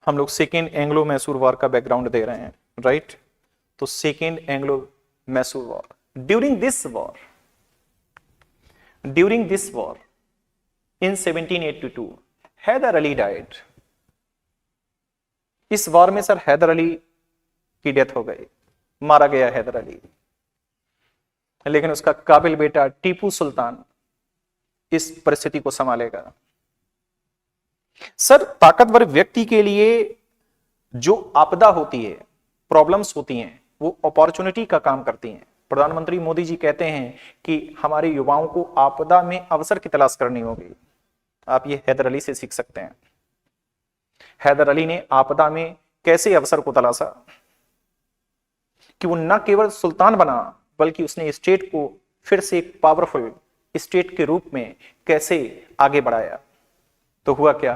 हम लोग second Anglo Mysore war का बैकग्राउंड दे रहे हैं, राइट। तो second Anglo Mysore war, during this war in 1782 Hyder Ali died. इस वॉर में सर हैदर अली की डेथ हो गई, मारा गया हैदर अली। लेकिन उसका काबिल बेटा टीपू सुल्तान इस परिस्थिति को संभालेगा। सर ताकतवर व्यक्ति के लिए जो आपदा होती है, प्रॉब्लम्स होती हैं, वो अपॉर्चुनिटी का काम करती हैं। प्रधानमंत्री मोदी जी कहते हैं कि हमारे युवाओं को आपदा में अवसर की तलाश करनी होगी। आप ये हैदर अली से सीख सकते हैं। हैदर अली ने आपदा में कैसे अवसर को तलाशा कि वो न केवल सुल्तान बना, बल्कि उसने स्टेट को फिर से एक पावरफुल स्टेट के रूप में कैसे आगे बढ़ाया। तो हुआ क्या?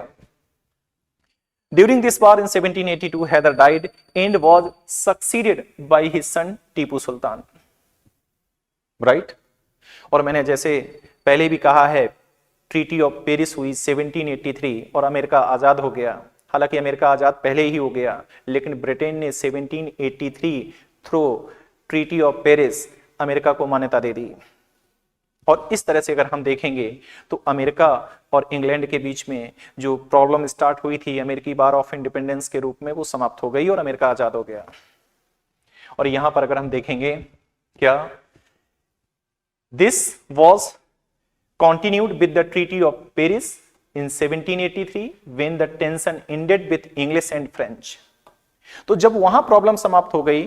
During this war in 1782 Hyder died and was succeeded by his son Tipu Sultan, right. और मैंने जैसे पहले भी कहा है, ट्रीटी ऑफ पेरिस हुई 1783 और अमेरिका आजाद हो गया। हालांकि अमेरिका आजाद पहले ही हो गया, लेकिन ब्रिटेन ने 1783 through treaty of Paris America को मान्यता दे दी। और इस तरह से अगर हम देखेंगे तो अमेरिका और इंग्लैंड के बीच में जो प्रॉब्लम स्टार्ट हुई थी अमेरिकी बार ऑफ इंडिपेंडेंस के रूप में, वो समाप्त हो गई और अमेरिका आजाद हो गया। और यहां पर अगर हम देखेंगे क्या, this was continued with the Treaty of Paris in 1783 when the tension ended with English and French। तो जब वहां प्रॉब्लम समाप्त हो गई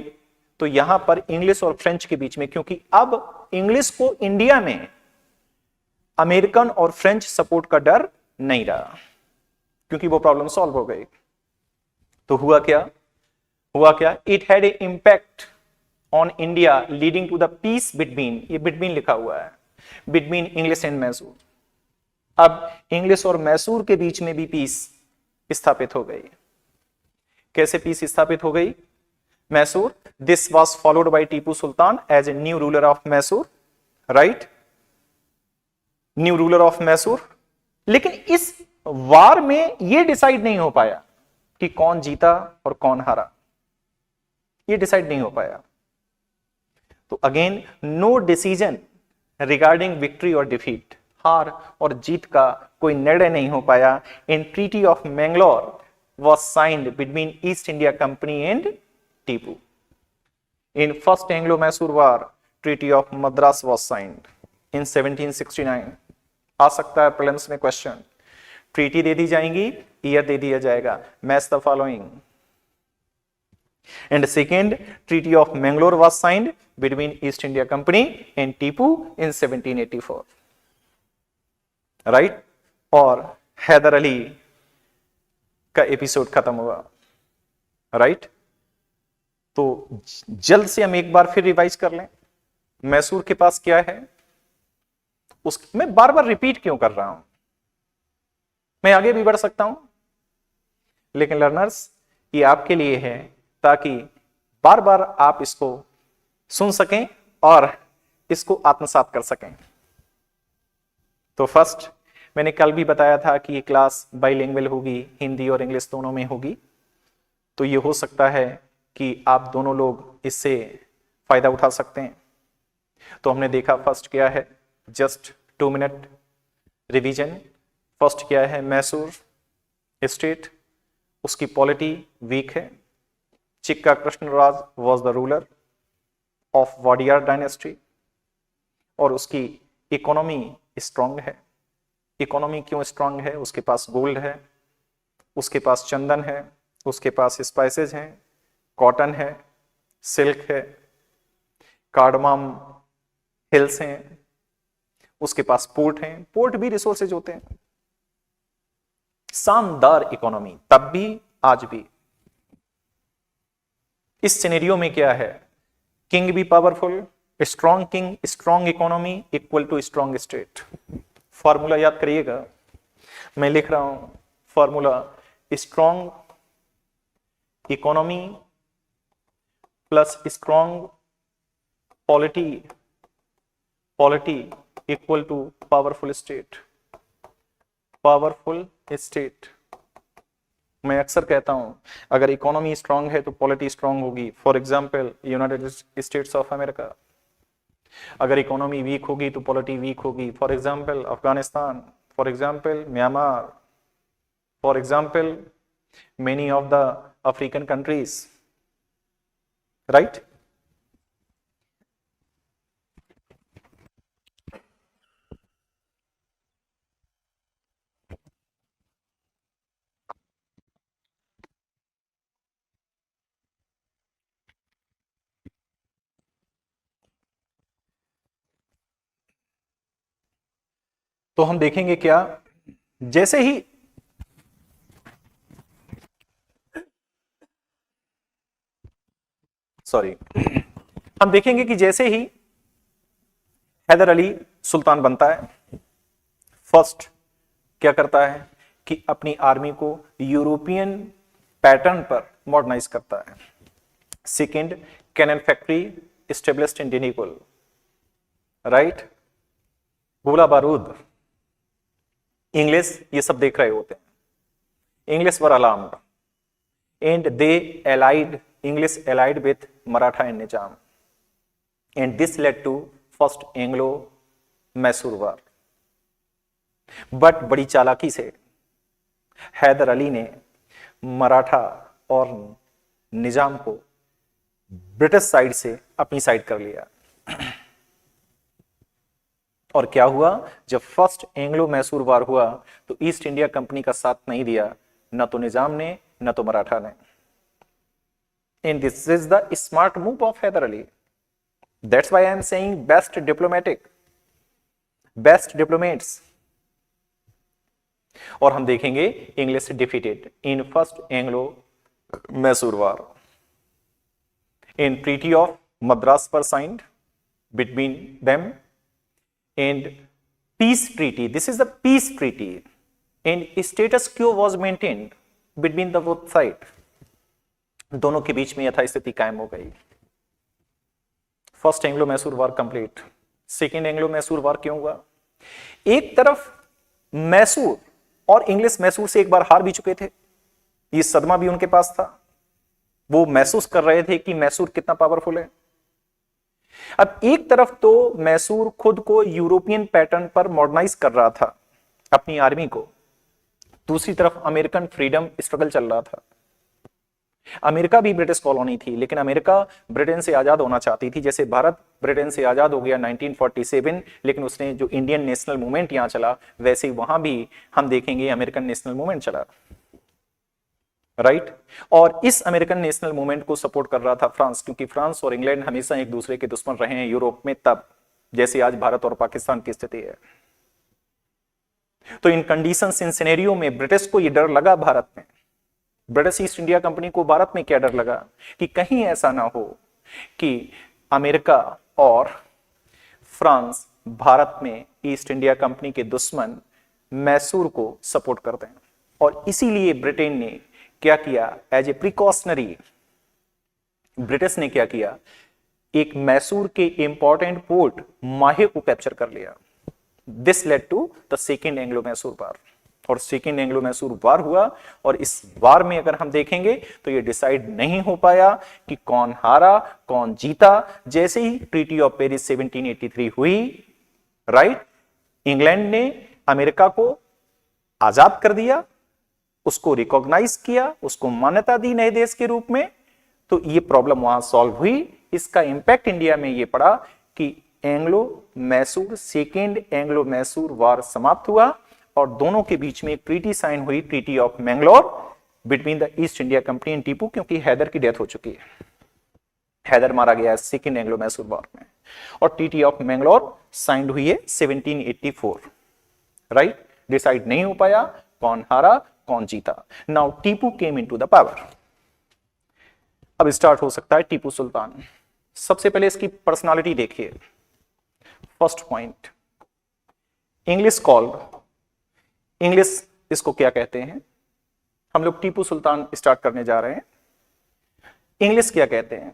तो यहां पर इंग्लिश और फ्रेंच के बीच में, क्योंकि अब इंग्लिश को इंडिया में अमेरिकन और फ्रेंच सपोर्ट का डर नहीं रहा, क्योंकि वो प्रॉब्लम सॉल्व हो गई। तो हुआ क्या, it had a impact on India leading to the peace between, ये बिटवीन लिखा हुआ है, बिटवीन इंग्लिश एंड मैसूर। अब इंग्लिश और मैसूर के बीच में भी पीस स्थापित हो गई। कैसे पीस स्थापित हो गई? Mysore, this was followed by Tipu Sultan as a new ruler of Mysore, right, new ruler of Mysore. लेकिन इस वार में यह डिसाइड नहीं हो पाया कि कौन जीता और कौन हारा, यह डिसाइड नहीं हो पाया। तो again no decision regarding victory और डिफीट, हार और जीत का कोई निर्णय नहीं हो पाया। In treaty of Mangalore was signed between East India Company and Tipu. In first Anglo Mysore war treaty of Madras was signed in 1769। आ सकता है प्रीलिम्स में क्वेश्चन, ट्रीटी दे दी जाएंगी, ईयर दे दिया जाएगा, match the following. And second treaty of Mangalore was signed between East India Company and Tipu in 1784, right? और हैदर अली का episode खत्म हुआ, राइट। तो जल्द से हम एक बार फिर रिवाइज कर लें, मैसूर के पास क्या है। मैं बार बार रिपीट क्यों कर रहा हूं? मैं आगे भी बढ़ सकता हूं, लेकिन लर्नर्स ये आपके लिए है ताकि बार बार आप इसको सुन सकें और इसको आत्मसात कर सकें। तो फर्स्ट मैंने कल भी बताया था कि ये क्लास बाइलिंगुअल होगी, हिंदी और इंग्लिश दोनों में होगी। तो ये हो सकता है कि आप दोनों लोग इससे फायदा उठा सकते हैं। तो हमने देखा फर्स्ट क्या है, जस्ट 2 मिनट रिवीजन। फर्स्ट क्या है, मैसूर स्टेट, उसकी पॉलिटी वीक है। Chikka Krishnaraja was the ruler of Wadiyar dynasty और उसकी इकोनॉमी स्ट्रांग है। इकोनॉमी क्यों स्ट्रांग है? उसके पास गोल्ड है, उसके पास चंदन है, उसके पास स्पाइसेस हैं, कॉटन है, सिल्क है, कार्डमम हिल्स हैं, उसके पास पोर्ट हैं, पोर्ट भी रिसोर्सेज होते हैं। शानदार इकोनॉमी, तब भी आज भी। इस सिनेरियो में क्या है, किंग भी powerful, strong king, strong economy equal to strong state. Formula याद करिएगा, मैं लिख रहा हूं formula, strong economy plus strong polity equal to powerful state. Powerful state मैं अक्सर कहता हूं अगर इकोनॉमी स्ट्रांग है तो पॉलिटी स्ट्रांग होगी। For example United States of America. अगर इकोनॉमी वीक होगी तो पॉलिटी वीक होगी। For example Afghanistan, for example Myanmar, for example many of the African countries, right. तो हम देखेंगे क्या, जैसे ही सॉरी हम देखेंगे कि जैसे ही हैदर अली सुल्तान बनता है, फर्स्ट क्या करता है कि अपनी आर्मी को यूरोपियन पैटर्न पर मॉडर्नाइज करता है। Second, cannon factory established in Dindigul, right. गोला बारूद, इंग्लिश, ये सब देख रहे होते हैं। English were alarmed and they allied, English allied with Maratha and Nizam, and this led to first Anglo Mysore war. But बड़ी चालाकी से हैदर अली ने मराठा और निजाम को ब्रिटिश साइड से अपनी साइड कर लिया। और क्या हुआ, जब फर्स्ट एंग्लो मैसूर वार हुआ तो ईस्ट इंडिया कंपनी का साथ नहीं दिया, न तो निजाम ने न तो मराठा ने। And this is the smart move of Hyder Ali. That's why I am saying best diplomatic, best diplomats. और हम देखेंगे English defeated in first Anglo Mysore war. In treaty of Madras पर signed between them, and peace treaty, this is the peace treaty, and status quo was maintained between the both side। दोनों के बीच में यथास्थिति कायम हो गई। फर्स्ट एंग्लो मैसूर वार complete. Second Anglo Mysore वार क्यों हुआ, एक तरफ मैसूर और इंग्लिश मैसूर से एक बार हार भी चुके थे, ये सदमा भी उनके पास था, वो महसूस कर रहे थे कि मैसूर कितना पावरफुल है। अब एक तरफ तो मैसूर खुद को यूरोपियन पैटर्न पर मॉडर्नाइज कर रहा था अपनी आर्मी को, दूसरी तरफ अमेरिकन फ्रीडम स्ट्रगल चल रहा था। अमेरिका भी ब्रिटिश कॉलोनी थी, लेकिन अमेरिका ब्रिटेन से आजाद होना चाहती थी। जैसे भारत ब्रिटेन से आजाद हो गया 1947, लेकिन उसने जो इंडियन नेशनल मूवमेंट यहां चला, वैसे वहां भी हम देखेंगे अमेरिकन नेशनल मूवमेंट चला, राइट। और इस अमेरिकन नेशनल मूवमेंट को सपोर्ट कर रहा था फ्रांस, क्योंकि फ्रांस और इंग्लैंड हमेशा एक दूसरे के दुश्मन रहे हैं यूरोप में, तब जैसे आज भारत और पाकिस्तान की स्थिति है। तो इन कंडीशंस, इन सिनेरियो में ब्रिटिश को यह डर लगा भारत में, ब्रिटिश ईस्ट इंडिया कंपनी को भारत में क्या डर लगा कि कहीं ऐसा ना हो कि अमेरिका और फ्रांस भारत में ईस्ट इंडिया कंपनी के दुश्मन मैसूर को सपोर्ट करते हैं। और इसीलिए ब्रिटेन ने क्या किया, एज ए प्रिकॉशनरी ब्रिटिश ने क्या किया, एक मैसूर के इंपॉर्टेंट पोर्ट माहे को कैप्चर कर लिया। This led to the second Anglo Mysore war. और सेकेंड एंग्लो मैसूर वार हुआ, और इस वार में अगर हम देखेंगे तो ये डिसाइड नहीं हो पाया कि कौन हारा कौन जीता। जैसे ही ट्रीटी ऑफ पेरिस 1783 हुई, राइट, इंग्लैंड ने अमेरिका को आजाद कर दिया, उसको रिकॉग्नाइज किया, उसको मान्यता दी नए देश के रूप में, तो ये प्रॉब्लम वहां सॉल्व हुई। इसका इंपैक्ट इंडिया में ये पड़ा कि Anglo Mysore, second Anglo Mysore war समाप्त हुआ, और दोनों के बीच में एक ट्रीटी साइन हुई, treaty of Mangalore between the East India Company and Tipu, क्योंकि हैदर की डेथ हो चुकी है, हैदर मारा गया है सेकेंड एंग्लो मैसूर वार में। और ट्रीटी ऑफ मैंगलोर साइंड हुई है 1784, राइट। डिसाइड नहीं हो पाया कौन हारा कौन जीता। Now Tipu came into the power. अब स्टार्ट हो सकता है टीपू सुल्तान। सबसे पहले इसकी पर्सनालिटी देखिए। First point, English called, English इसको क्या कहते हैं, हम लोग टीपू सुल्तान स्टार्ट करने जा रहे हैं। इंग्लिश क्या कहते हैं,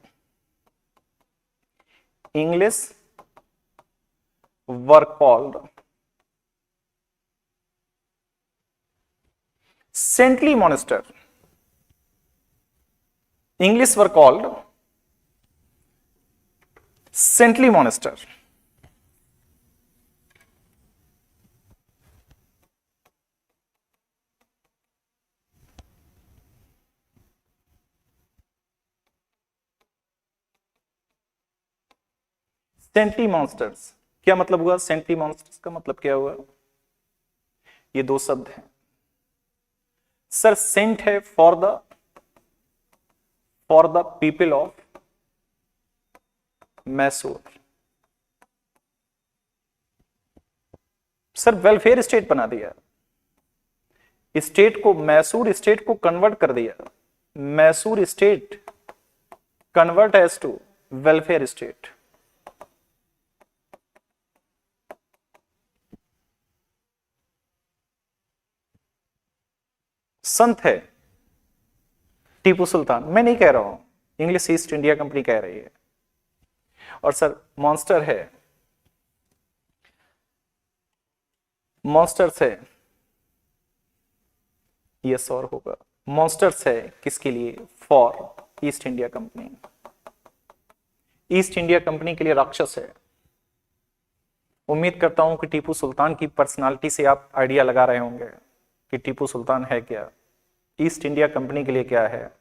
English were called saintly monster. English were called saintly monster. Saintly monsters क्या मतलब हुआ? सेंटली मॉन्स्टर्स का मतलब क्या हुआ? ये दो शब्द हैं सर। सेंट है for the people of Mysore. Sir welfare state बना दिया, स्टेट को, मैसूर स्टेट को कन्वर्ट कर दिया। Mysore state convert as to welfare state. संत है टीपू सुल्तान, मैं नहीं कह रहा हूं, इंग्लिश ईस्ट इंडिया कंपनी कह रही है। और सर मॉन्स्टर है, मॉन्स्टर्स है, यस और होगा। मॉन्स्टर्स है किसके लिए? For east India company. East India company के लिए राक्षस है। उम्मीद करता हूं कि टीपू सुल्तान की पर्सनालिटी से आप आइडिया लगा रहे होंगे कि टीपू सुल्तान है क्या, ईस्ट इंडिया कंपनी के लिए क्या है,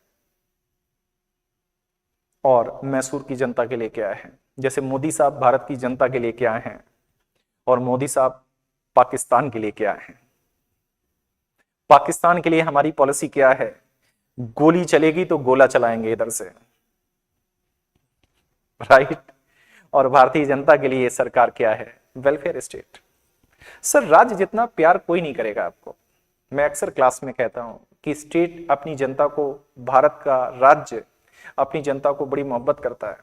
और मैसूर की जनता के लिए क्या है। जैसे मोदी साहब भारत की जनता के लिए क्या है, और मोदी साहब पाकिस्तान के लिए क्या है। पाकिस्तान के लिए हमारी पॉलिसी क्या है? गोली चलेगी तो गोला चलाएंगे इधर से, राइट। और भारतीय जनता के लिए सरकार क्या है? Welfare state. सर राज्य जितना प्यार कोई नहीं करेगा आपको। मैं अक्सर क्लास में कहता हूं कि स्टेट अपनी जनता को, भारत का राज्य अपनी जनता को बड़ी मोहब्बत करता है।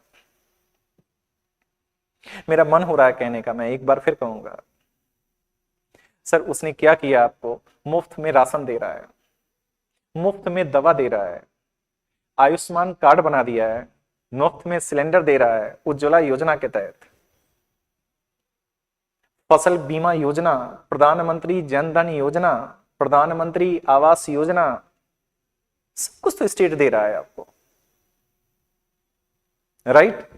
मेरा मन हो रहा है कहने का, मैं एक बार फिर कहूंगा, सर उसने क्या किया? आपको मुफ्त में राशन दे रहा है, मुफ्त में दवा दे रहा है, आयुष्मान कार्ड बना दिया है, मुफ्त में सिलेंडर दे रहा है उज्ज्वला योजना के तहत, फसल बीमा योजना, प्रधानमंत्री जन धन योजना, प्रधानमंत्री आवास योजना, सब कुछ तो स्टेट दे रहा है आपको, राइट।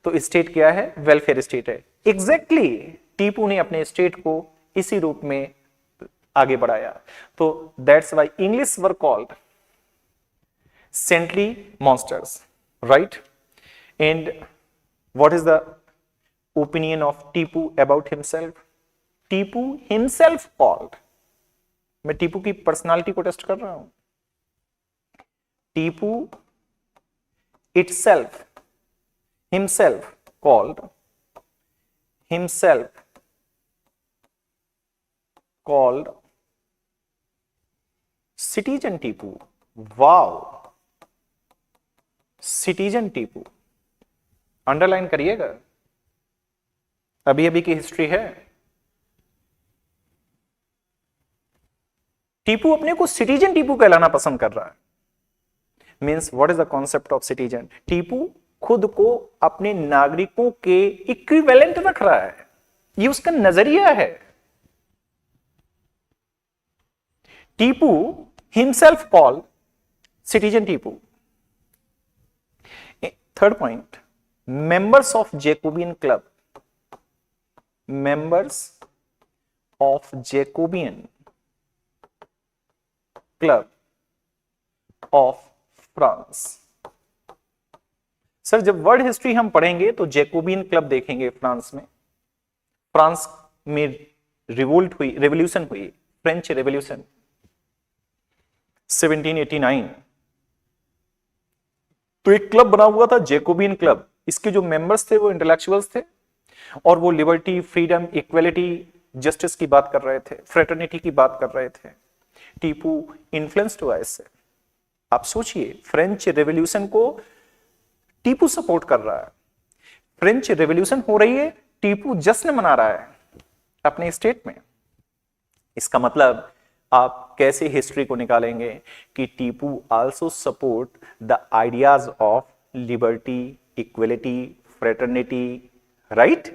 तो स्टेट क्या है? वेलफेयर स्टेट है। एग्जैक्टली टीपू ने अपने स्टेट को इसी रूप में आगे बढ़ाया। तो that's why English were called saintly monsters, right. And what is the opinion of Tipu about himself? Tipu himself called, मैं टीपू की पर्सनालिटी को टेस्ट कर रहा हूं, Tipu itself himself called citizen Tipu. Wow, citizen Tipu, underline करिएगा, अभी अभी की हिस्ट्री है। टीपू अपने को सिटीजन टीपू कहलाना पसंद कर रहा है। Means what is the concept of citizen? Tipu खुद को अपने नागरिकों के इक्विवेलेंट रख रहा है, ये उसका नजरिया है। Tipu himself called citizen Tipu. Third point, members of Jacobin club, members of Jacobin club of France. Sir जब वर्ल्ड हिस्ट्री हम पढ़ेंगे तो जैकोबियन क्लब देखेंगे फ्रांस में। फ्रांस में रिवोल्ट हुई, रेवोल्यूशन हुई, फ्रेंच रेवोल्यूशन 1789। तो एक क्लब बना हुआ था जैकोबियन क्लब। इसके जो मेंबर्स थे वो इंटेलेक्चुअल्स थे और वो लिबर्टी, फ्रीडम, इक्वेलिटी, जस्टिस की बात कर रहे थे, फ्रेटर्निटी की बात कर रहे थे। टीपू इन्फ्लुएंस्ड हुआ इससे। आप सोचिए, फ्रेंच रेवोल्यूशन को टीपू सपोर्ट कर रहा है, फ्रेंच रेवोल्यूशन हो रही है, टीपू जश्न मना रहा है अपने स्टेट में। इसका मतलब आप कैसे हिस्ट्री को निकालेंगे कि Tipu also support the ideas of liberty, equality, fraternity, right.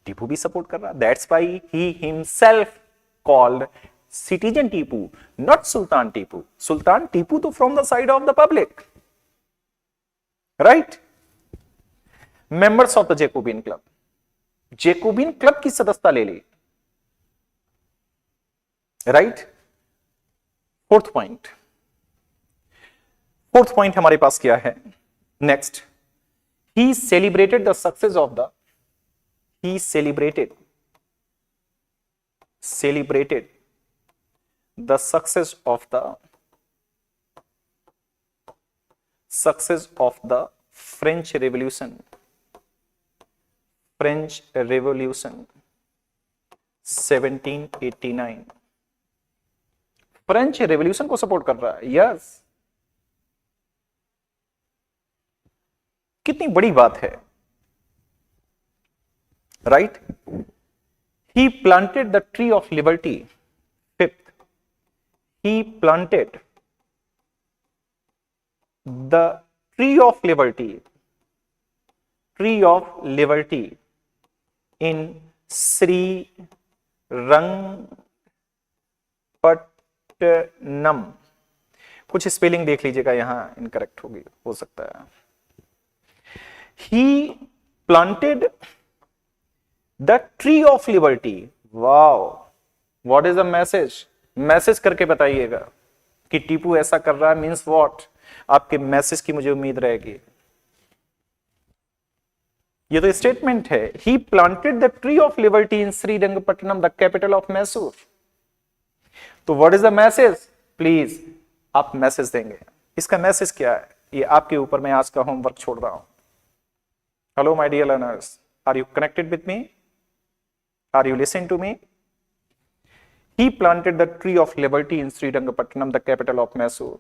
Tipu भी सपोर्ट कर रहा, that's why he himself called citizen Tipu, not Sultan Tipu. Sultan Tipu तो from the side of the public, right. Members of the Jacobin club, Jacobin club की सदस्यता ले ली, right. Fourth point हमारे पास क्या है, next, he celebrated the success of the, he celebrated the success of the French Revolution 1789। French revolution को support कर रहा है, यस। कितनी बड़ी बात है, right. He planted the tree of liberty, fifth, he planted the tree of liberty in Srirangpatnam। कुछ spelling देख लीजिएगा, यहां इनकरेक्ट होगी, हो सकता है। He planted the tree of liberty, wow, what is the message? Message करके बताइएगा कि टीपू ऐसा कर रहा है, मीन्स व्हाट, आपके मैसेज की मुझे उम्मीद रहेगी। ये तो स्टेटमेंट है, he planted the tree of liberty in Srirangapatnam, the capital of Mysore. तो what is the message, please आप मैसेज देंगे। इसका मैसेज क्या है, ये आपके ऊपर मैं आज का होमवर्क छोड़ रहा हूं। Hello my dear learners, are you connected with me? Are you listening to me? He planted the tree of liberty in Srirangapatnam, the capital of Mysore.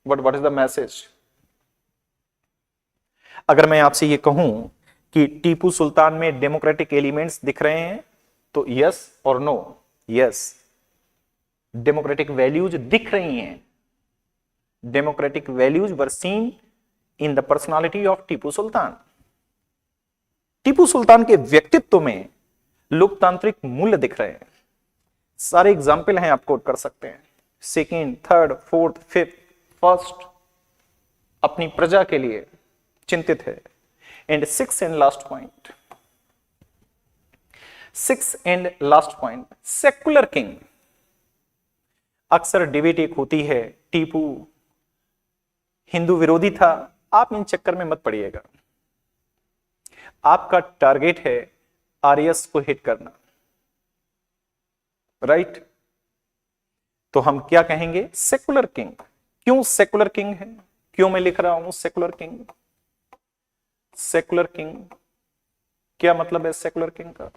What is the message? अगर मैं आपसे ये कहूं कि टीपू सुल्तान में डेमोक्रेटिक एलिमेंट्स दिख रहे हैं, तो यस और नो? यस, डेमोक्रेटिक वैल्यूज दिख रही हैं। Democratic values were seen in the personality of Tipu Sultan. Tipu Sultan के व्यक्तित्व में लोकतांत्रिक मूल्य दिख रहे हैं। सारे एग्जाम्पल हैं, आप कोट कर सकते हैं। Second, third, fourth, fifth, first अपनी प्रजा के लिए चिंतित है। And six and last point, secular king. अक्सर डिबेट एक होती है, टीपू हिंदू विरोधी था, आप इन चक्कर में मत पड़िएगा। आपका टारगेट है आर्यस को हिट करना, राइट। तो हम क्या कहेंगे, सेकुलर किंग। क्यों सेकुलर किंग है, क्यों मैं लिख रहा हूं सेकुलर किंग? सेकुलर किंग क्या मतलब है सेकुलर किंग का?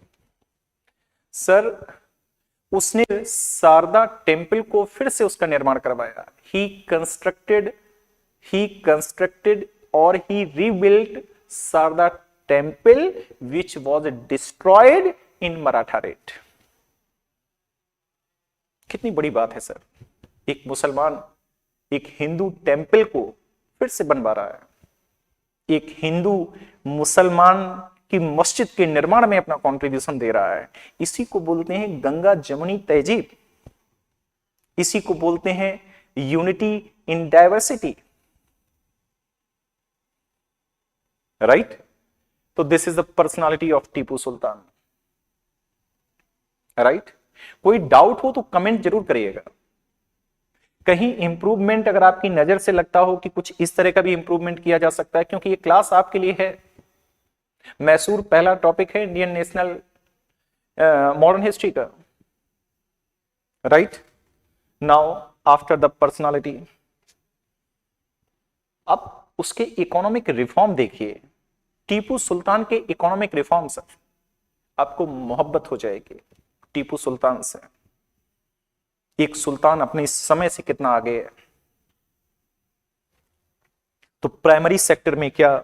सर, उसने शारदा टेम्पल को फिर से उसका निर्माण करवाया। ही कंस्ट्रक्टेड और he rebuilt Sharada temple which was destroyed in Maratha raid। कितनी बड़ी बात है सर, एक मुसलमान एक हिंदू टेम्पल को फिर से बनवा रहा है, एक हिंदू मुसलमान की मस्जिद के निर्माण में अपना कंट्रीब्यूशन दे रहा है। इसी को बोलते हैं गंगा जमुनी तहजीब, इसी को बोलते हैं यूनिटी इन डाइवर्सिटी, राइट। तो this is the personality of Tipu Sultan, right. कोई डाउट हो तो कमेंट जरूर करिएगा। कहीं इंप्रूवमेंट अगर आपकी नजर से लगता हो कि कुछ इस तरह का भी इंप्रूवमेंट किया जा सकता है, क्योंकि ये क्लास आपके लिए है। मैसूर पहला टॉपिक है इंडियन नेशनल मॉडर्न हिस्ट्री का, right. Now after the personality, अब उसके इकोनॉमिक रिफॉर्म देखिए। टीपू सुल्तान के इकोनॉमिक रिफॉर्म से आपको मोहब्बत हो जाएगी टीपू सुल्तान से। एक सुल्तान अपने समय से कितना आगे है। तो प्राइमरी सेक्टर में क्या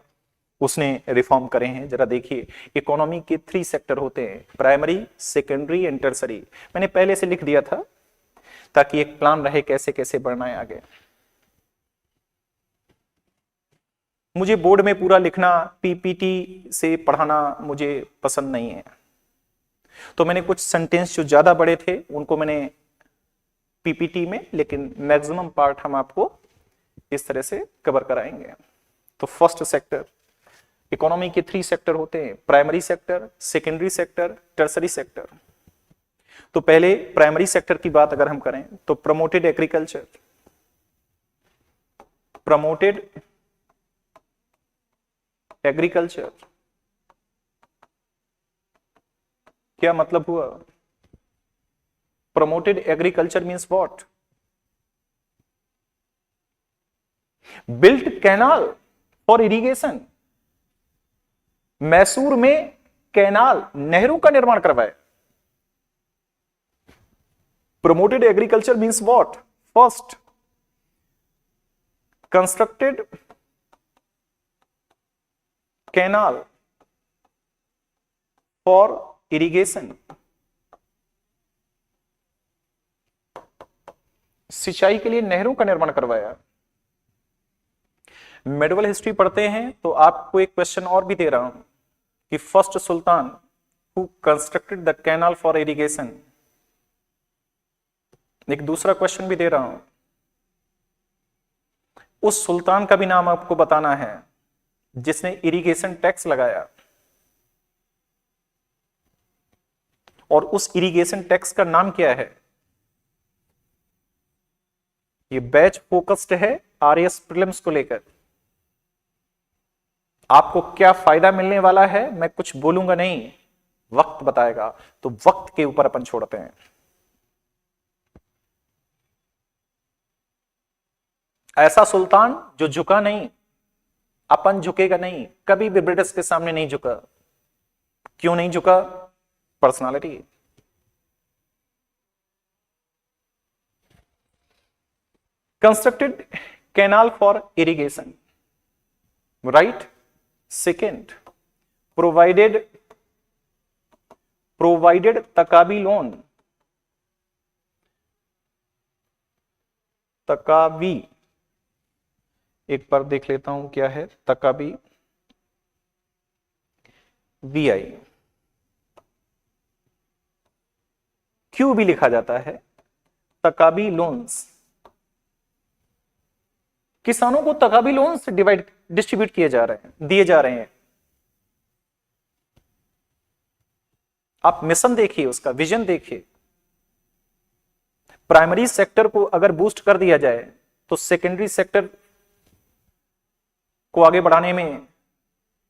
उसने रिफॉर्म करे हैं, जरा देखिए। इकोनॉमी के 3 सेक्टर होते हैं, प्राइमरी, सेकेंडरी एंड टर्सरी। मैंने पहले से लिख दिया था ताकि एक प्लान रहे कैसे कैसे बढ़ना है आगे। मुझे बोर्ड में पूरा लिखना, पीपीटी से पढ़ाना मुझे पसंद नहीं है, तो मैंने कुछ सेंटेंस जो ज्यादा बड़े थे उनको मैंने पीपीटी में, लेकिन मैक्सिमम पार्ट हम आपको इस तरह से कवर कराएंगे। तो फर्स्ट सेक्टर, इकोनॉमी के 3 सेक्टर होते हैं, primary sector, secondary sector, tertiary sector. तो पहले प्राइमरी सेक्टर की बात अगर हम करें तो प्रमोटेड एग्रीकल्चर, प्रमोटेड एग्रीकल्चर क्या मतलब हुआ? Promoted agriculture means what? Built canal for irrigation, Mysore में कैनाल, नहरों का निर्माण करवाए। Promoted agriculture means what? First, constructed canal for irrigation, सिंचाई के लिए नहरों का निर्माण करवाया। मेडिवल हिस्ट्री पढ़ते हैं तो आपको एक क्वेश्चन और भी दे रहा हूं कि first sultan who constructed the canal for irrigation. एक दूसरा क्वेश्चन भी दे रहा हूं, उस सुल्तान का भी नाम आपको बताना है जिसने इरिगेशन टैक्स लगाया, और उस इरिगेशन टैक्स का नाम क्या है? ये बैच फोकस्ड है आरएएस प्रीलिम्स को लेकर। आपको क्या फायदा मिलने वाला है मैं कुछ बोलूंगा नहीं, वक्त बताएगा, तो वक्त के ऊपर अपन छोड़ते हैं। ऐसा सुल्तान जो झुका नहीं, अपन झुकेगा नहीं, कभी भी ब्रिटिश के सामने नहीं झुका। क्यों नहीं झुका? Personality. Constructed canal for irrigation, right. Second, provided takavi loan, takavi एक बार देख लेता हूं क्या है तकाबी, वीआई, क्यों भी लिखा जाता है, तकाबी लोन्स। किसानों को तकाबी लोन्स डिस्ट्रीब्यूट किए जा रहे हैं, दिए जा रहे हैं। आप मिशन देखिए, उसका विजन देखिए। प्राइमरी सेक्टर को अगर बूस्ट कर दिया जाए तो सेकेंडरी सेक्टर को आगे बढ़ाने में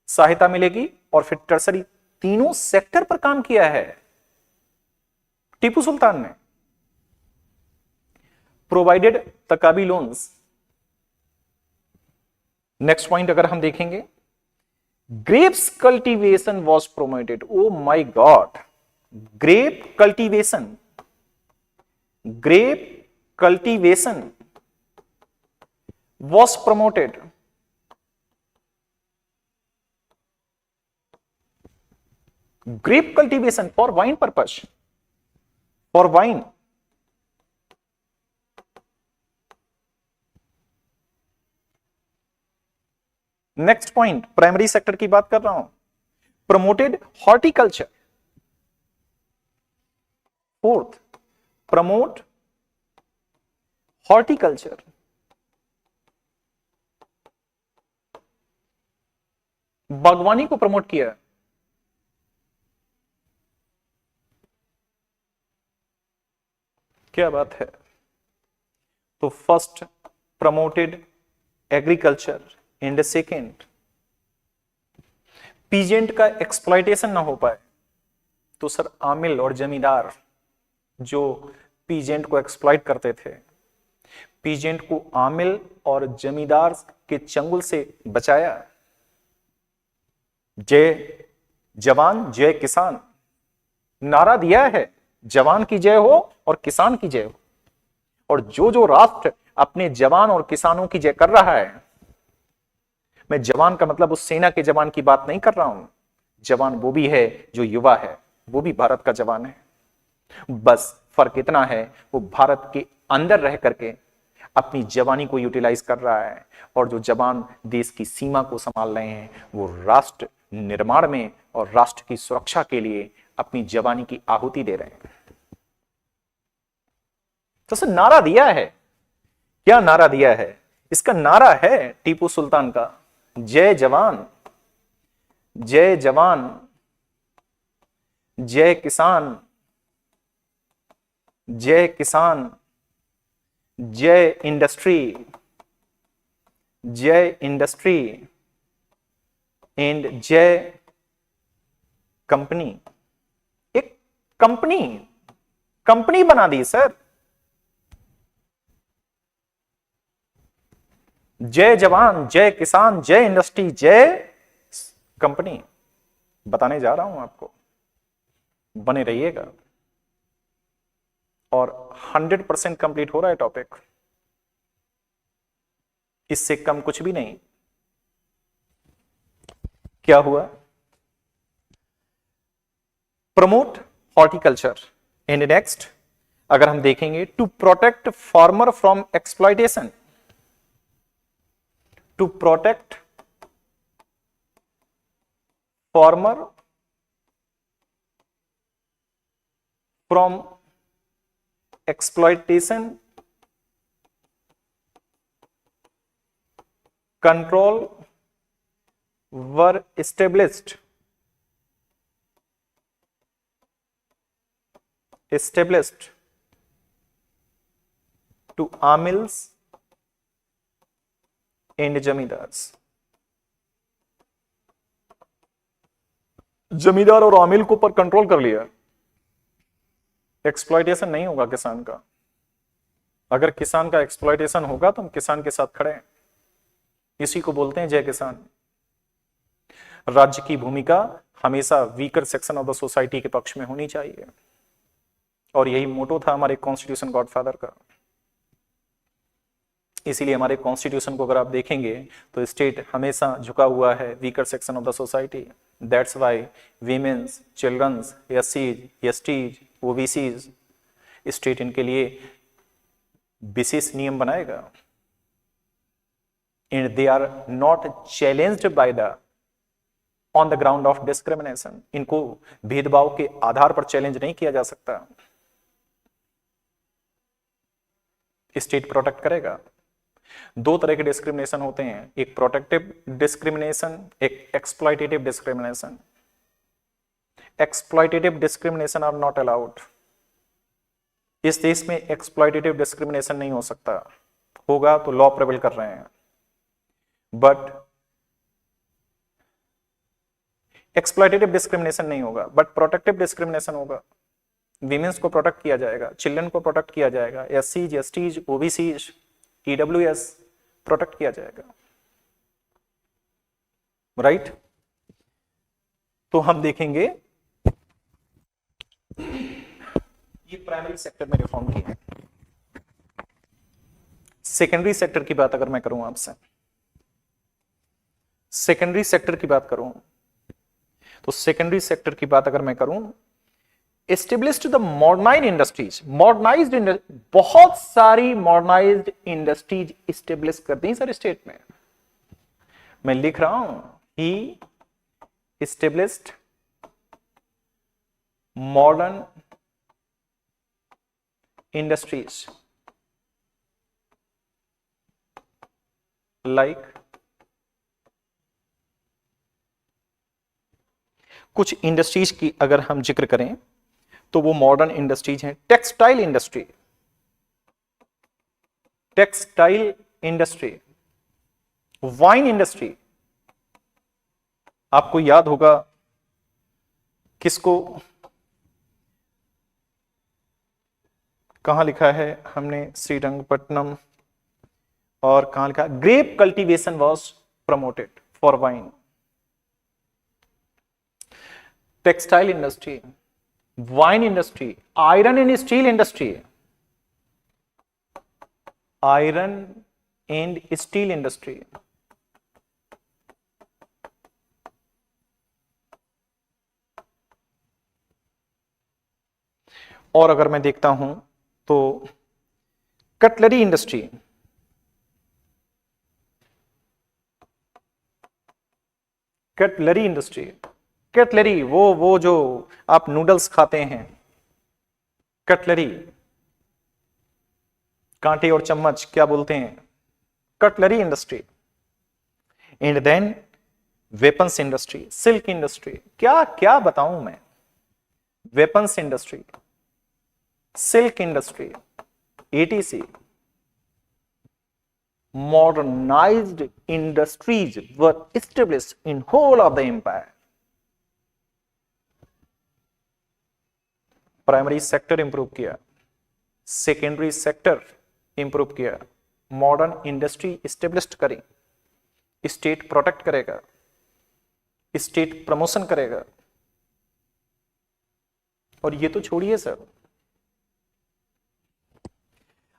सहायता मिलेगी, और फिर टर्सरी। तीनों सेक्टर पर काम किया है टीपू सुल्तान ने। Provided takavi loans. Next point अगर हम देखेंगे, grapes cultivation was promoted. Oh my god, grape cultivation, grape cultivation was promoted. Grape cultivation for wine purpose, for wine. Next point, primary sector की बात कर रहा हूं। Promoted horticulture. Fourth, promote horticulture. बागवानी को प्रमोट किया। क्या बात है। तो first promoted agriculture, and second peasant का एक्सप्लॉयटेशन ना हो पाए। तो सर आमिल और जमींदार जो पीजेंट को एक्सप्लॉइट करते थे, पीजेंट को आमिल और जमींदार के चंगुल से बचाया। जय जवान जय किसान नारा दिया है, जवान की जय हो और किसान की जय हो। और जो जो राष्ट्र अपने जवान और किसानों की जय कर रहा है, मैं जवान का मतलब उस सेना के जवान की बात नहीं कर रहा हूं। जवान वो भी है जो युवा है, वो भी भारत का जवान है। बस फर्क इतना है, वो भारत के अंदर रह करके अपनी जवानी को यूटिलाइज कर रहा है, और जो जवान देश की सीमा को संभाल रहे हैं वो राष्ट्र निर्माण में और राष्ट्र की सुरक्षा के लिए अपनी जवानी की आहुति दे रहे हैं। तो सर नारा दिया है, क्या नारा दिया है? इसका नारा है टीपू सुल्तान का, जय जवान, जय जवान, जय किसान, जय किसान, जय इंडस्ट्री, जय इंडस्ट्री एंड जय कंपनी। एक कंपनी, कंपनी बना दी सर। जय जवान, जय किसान, जय इंडस्ट्री, जय कंपनी। बताने जा रहा हूं आपको, बने रहिएगा। और 100% कंप्लीट हो रहा है टॉपिक, इससे कम कुछ भी नहीं। क्या हुआ? Promote horticulture. एंड नेक्स्ट अगर हम देखेंगे, to protect farmer from exploitation, to protect farmer from exploitation, control were established to amils and zamindars. Zamindar और आमिल को पर कंट्रोल कर लिया, एक्सप्लॉइटेशन नहीं होगा किसान का। अगर किसान का एक्सप्लॉइटेशन होगा तो हम किसान के साथ खड़े हैं। इसी को बोलते हैं जय किसान। राज्य की भूमिका हमेशा weaker section of the society के पक्ष में होनी चाहिए, और यही मोटो था हमारे कॉन्स्टिट्यूशन गॉडफादर का। इसीलिए हमारे कॉन्स्टिट्यूशन को अगर आप देखेंगे तो स्टेट हमेशा झुका हुआ है weaker section of the society. That's why womens, childrens, एससीज, एसटीज, ओबीसीज, स्टेट इनके लिए विशेष नियम बनाएगा। And they are not challenged by the on the ground of discrimination. इनको भेदभाव के आधार पर चैलेंज नहीं किया जा सकता। स्टेट प्रोटेक्ट करेगा। दो तरह के डिस्क्रिमिनेशन होते हैं, एक प्रोटेक्टिव डिस्क्रिमिनेशन, एक exploitative discrimination. Exploitative discrimination are not allowed. इस देश में एक्सप्लॉइटेटिव डिस्क्रिमिनेशन नहीं हो सकता, होगा तो लॉ प्रिवेल कर रहे हैं। बट एक्सप्लॉइटेटिव डिस्क्रिमिनेशन नहीं होगा, बट प्रोटेक्टिव डिस्क्रिमिनेशन होगा। विमेंस को प्रोटेक्ट किया जाएगा, चिल्ड्रन को प्रोटेक्ट किया जाएगा, एससीज, एसटीज, ओबीसीज, ईडब्ल्यूएस प्रोटेक्ट किया जाएगा। राइट? तो हम देखेंगे ये प्राइमरी सेक्टर में रिफॉर्म किया। सेकेंडरी सेक्टर की बात अगर मैं करूं आपसे, सेकेंडरी सेक्टर की बात करूं तो सेकेंडरी सेक्टर की बात अगर मैं करूं, established the modernised industries. Modernised, बहुत सारी मॉडर्नाइज्ड इंडस्ट्रीज एस्टेब्लिश कर दी सर स्टेट में। मैं लिख रहा हूं, ही एस्टेब्लिश्ड मॉडर्न इंडस्ट्रीज लाइक, कुछ इंडस्ट्रीज की अगर हम जिक्र करें तो वो मॉडर्न इंडस्ट्रीज हैं। Textile industry, textile industry, wine industry. आपको याद होगा किसको, कहां लिखा है हमने, श्रीरंगपट्टनम, और कहां लिखा, grape cultivation was promoted for wine. Textile industry, wine industry, iron and steel industry, iron and steel industry, और अगर मैं देखता हूं तो cutlery industry, cutlery industry, cutlery वो जो आप नूडल्स खाते हैं, कटलरी, कांटे और चम्मच क्या बोलते हैं, cutlery industry. And then weapons industry, silk industry, क्या क्या बताऊं मैं, weapons industry, silk industry, etc, modernized industries were established in whole of the empire. Primary sector improve किया, सेकेंडरी सेक्टर इंप्रूव किया, मॉडर्न इंडस्ट्री एस्टेब्लिश करी, state protect करेगा, state promotion करेगा। और ये तो छोड़िए सर,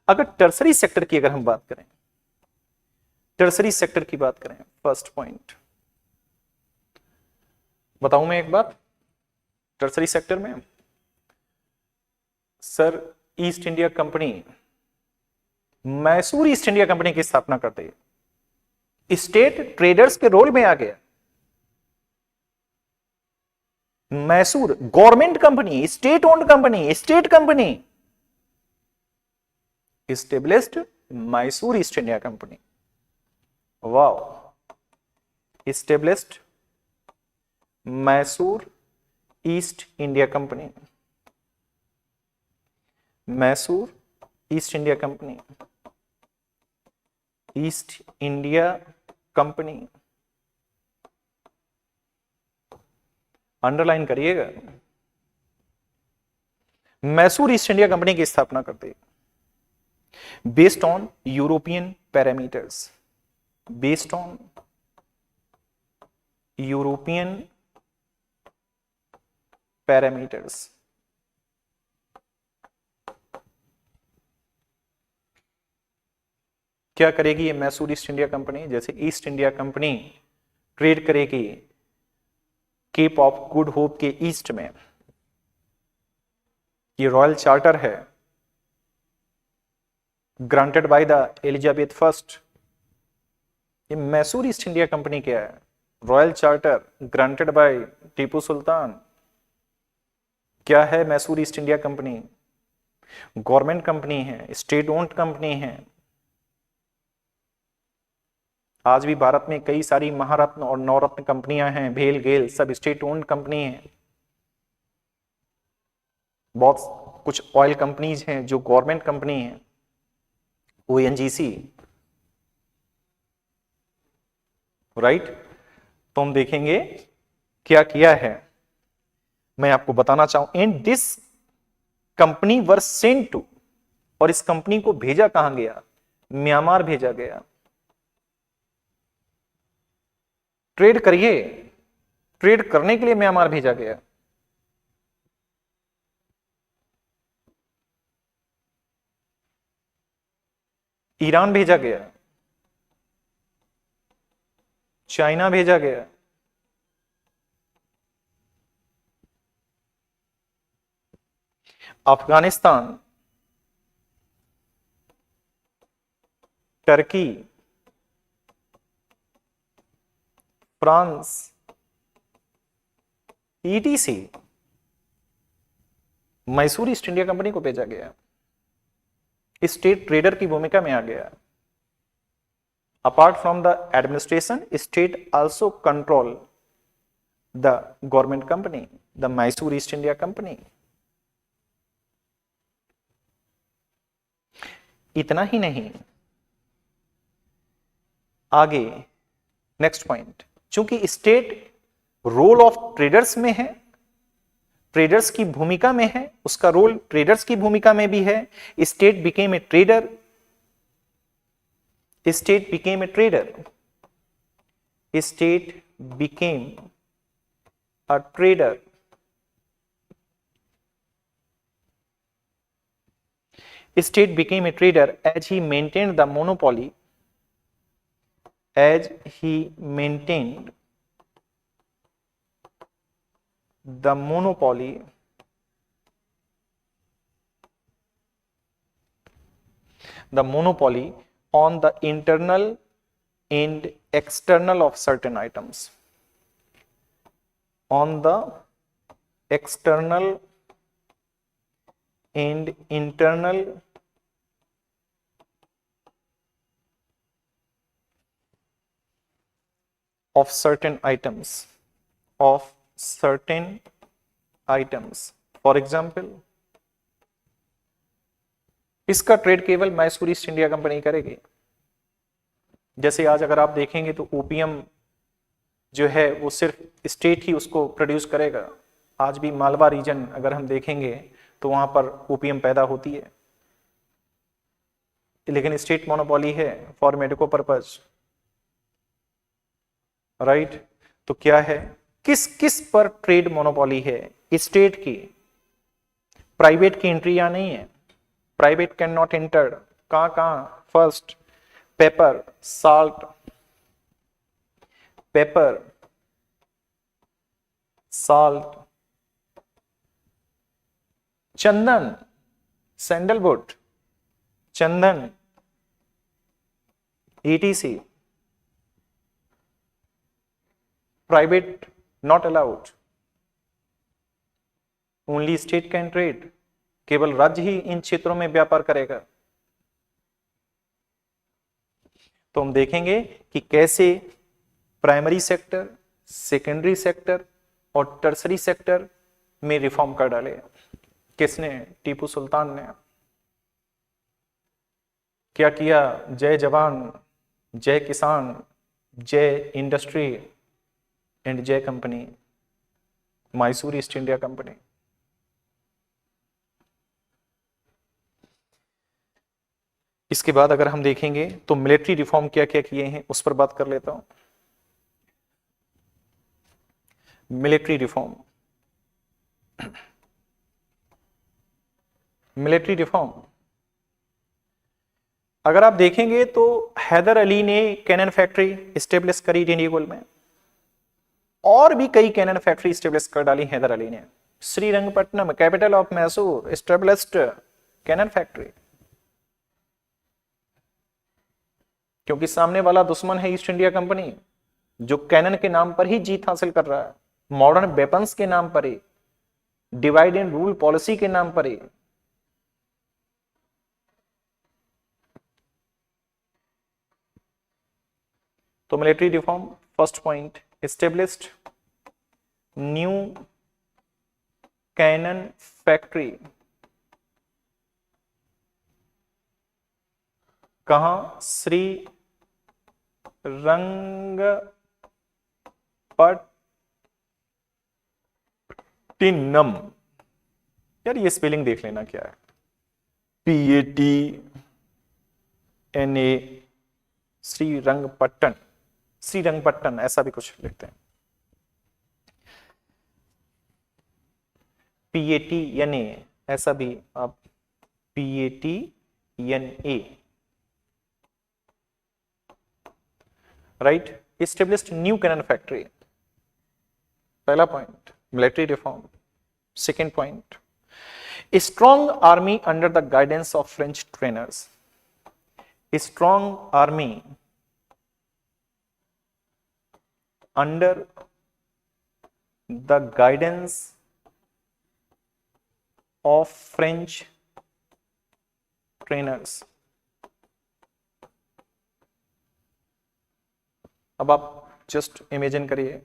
अगर टर्सरी सेक्टर की अगर हम बात करें, टर्सरी सेक्टर की बात करें, फर्स्ट पॉइंट बताऊं मैं एक बात, टर्सरी सेक्टर में sir east India company, Mysore East India company की स्थापना करते हैं, स्टेट ट्रेडर्स के रोल में आ गया। Mysore government company, state owned company, state company, established Mysore East India company. Wow, established Mysore East India company, Mysore East India company, east India company, underline करिएगा, Mysore East India company की स्थापना करते based on European parameters, based on European parameters. क्या करेगी ये Mysore East India company? जैसे east India company trade करेगी cap of good hope के ईस्ट में, ये रॉयल चार्टर है granted by the Elizabeth first. ये मैसूर ईस्ट इंडिया कंपनी क्या है? Royal charter granted by Tipu Sultan. क्या है Mysore East India Company? Government company है, स्टेट ओन्ड कंपनी है। आज भी भारत में कई सारी महारत्न और नवरत्न कंपनियां हैं, भेल गेल सब स्टेट ओन्ड कंपनी है। बहुत कुछ ऑयल कंपनीज हैं जो गवर्नमेंट कंपनी है, ओएनजीसी, राइट। तो हम देखेंगे क्या किया है, मैं आपको बताना चाहूं। And this company were sent to, और इस कंपनी को भेजा कहां गया? म्यांमार भेजा गया। ट्रेड करिए, ट्रेड करने के लिए म्यांमार भेजा गया। ईरान भेजा गया, चाइना भेजा गया, Afghanistan, Turkey, France, etc Mysore East India company को भेजा गया। स्टेट ट्रेडर की भूमिका में आ गया। Apart from the administration, state also control the government company, the Mysore East India company. इतना ही नहीं, आगे नेक्स्ट पॉइंट, चूंकि स्टेट रोल ऑफ ट्रेडर्स में है, ट्रेडर्स की भूमिका में है, उसका रोल ट्रेडर्स की भूमिका में भी है। State became a trader, state became a trader, state became a trader. State became a trader as he maintained the monopoly, as he maintained the monopoly on the internal and external of certain items, on the external and internal of certain items for example, इसका trade केवल Mysore East India company करेगी। जैसे आज अगर आप देखेंगे तो OPM जो है वो सिर्फ स्टेट ही उसको प्रोड्यूस करेगा। आज भी मालवा रीजन अगर हम देखेंगे तो वहां पर ओपीएम पैदा होती है, लेकिन स्टेट मोनोपोली है फॉर मेडिको पर्पज, राइट। तो क्या है, किस किस पर ट्रेड मोनोपोली है? स्टेट की, प्राइवेट की एंट्री यहां नहीं है, प्राइवेट कैन नॉट एंटर। कहां? First paper, salt, paper, salt, Chandan, sandalwood, Chandan, ETC, private not allowed, only state can trade. केवल राज्य ही इन क्षेत्रों में व्यापार करेगा। तो हम देखेंगे कि कैसे प्राइमरी सेक्टर, सेकेंडरी सेक्टर और टर्सरी सेक्टर में रिफॉर्म कर डाले। किसने? टीपू सुल्तान ने। क्या किया? जय जवान, जय किसान, जय इंडस्ट्री एंड जय company, Mysore East India company. इसके बाद अगर हम देखेंगे तो मिलिट्री रिफॉर्म क्या क्या किए हैं उस पर बात कर लेता हूं। मिलिट्री रिफॉर्म, मिलिट्री रिफॉर्म अगर आप देखेंगे तो हैदर अली ने कैनन फैक्ट्री स्टेब्लिश करी रेनिगुल में, और भी कई कैनन फैक्ट्री स्टेब्लिश कर डाली हैदर अली ने। Srirangapatnam, capital of Mysore, established cannon factory. क्योंकि सामने वाला दुश्मन है ईस्ट इंडिया कंपनी, जो कैनन के नाम पर ही जीत हासिल कर रहा है, मॉडर्न वेपन्स के नाम पर ही, डिवाइड एंड रूल पॉलिसी के नाम पर ही। तो military reform, first point, established new cannon factory. कहां? श्री रंगपट्टिनम। यार ये स्पेलिंग देख लेना क्या है, PATNA, श्रीरंगपट्टन, श्रीरंगपट्टन ऐसा भी कुछ लिखते हैं, PATNA ऐसा भी आप PATNA, right. Established new cannon factory, पहला point military reform. Second point, strong army under the guidance of French trainers. Strong army under the guidance of French trainers। अब आप जस्ट इमेजिन करिए,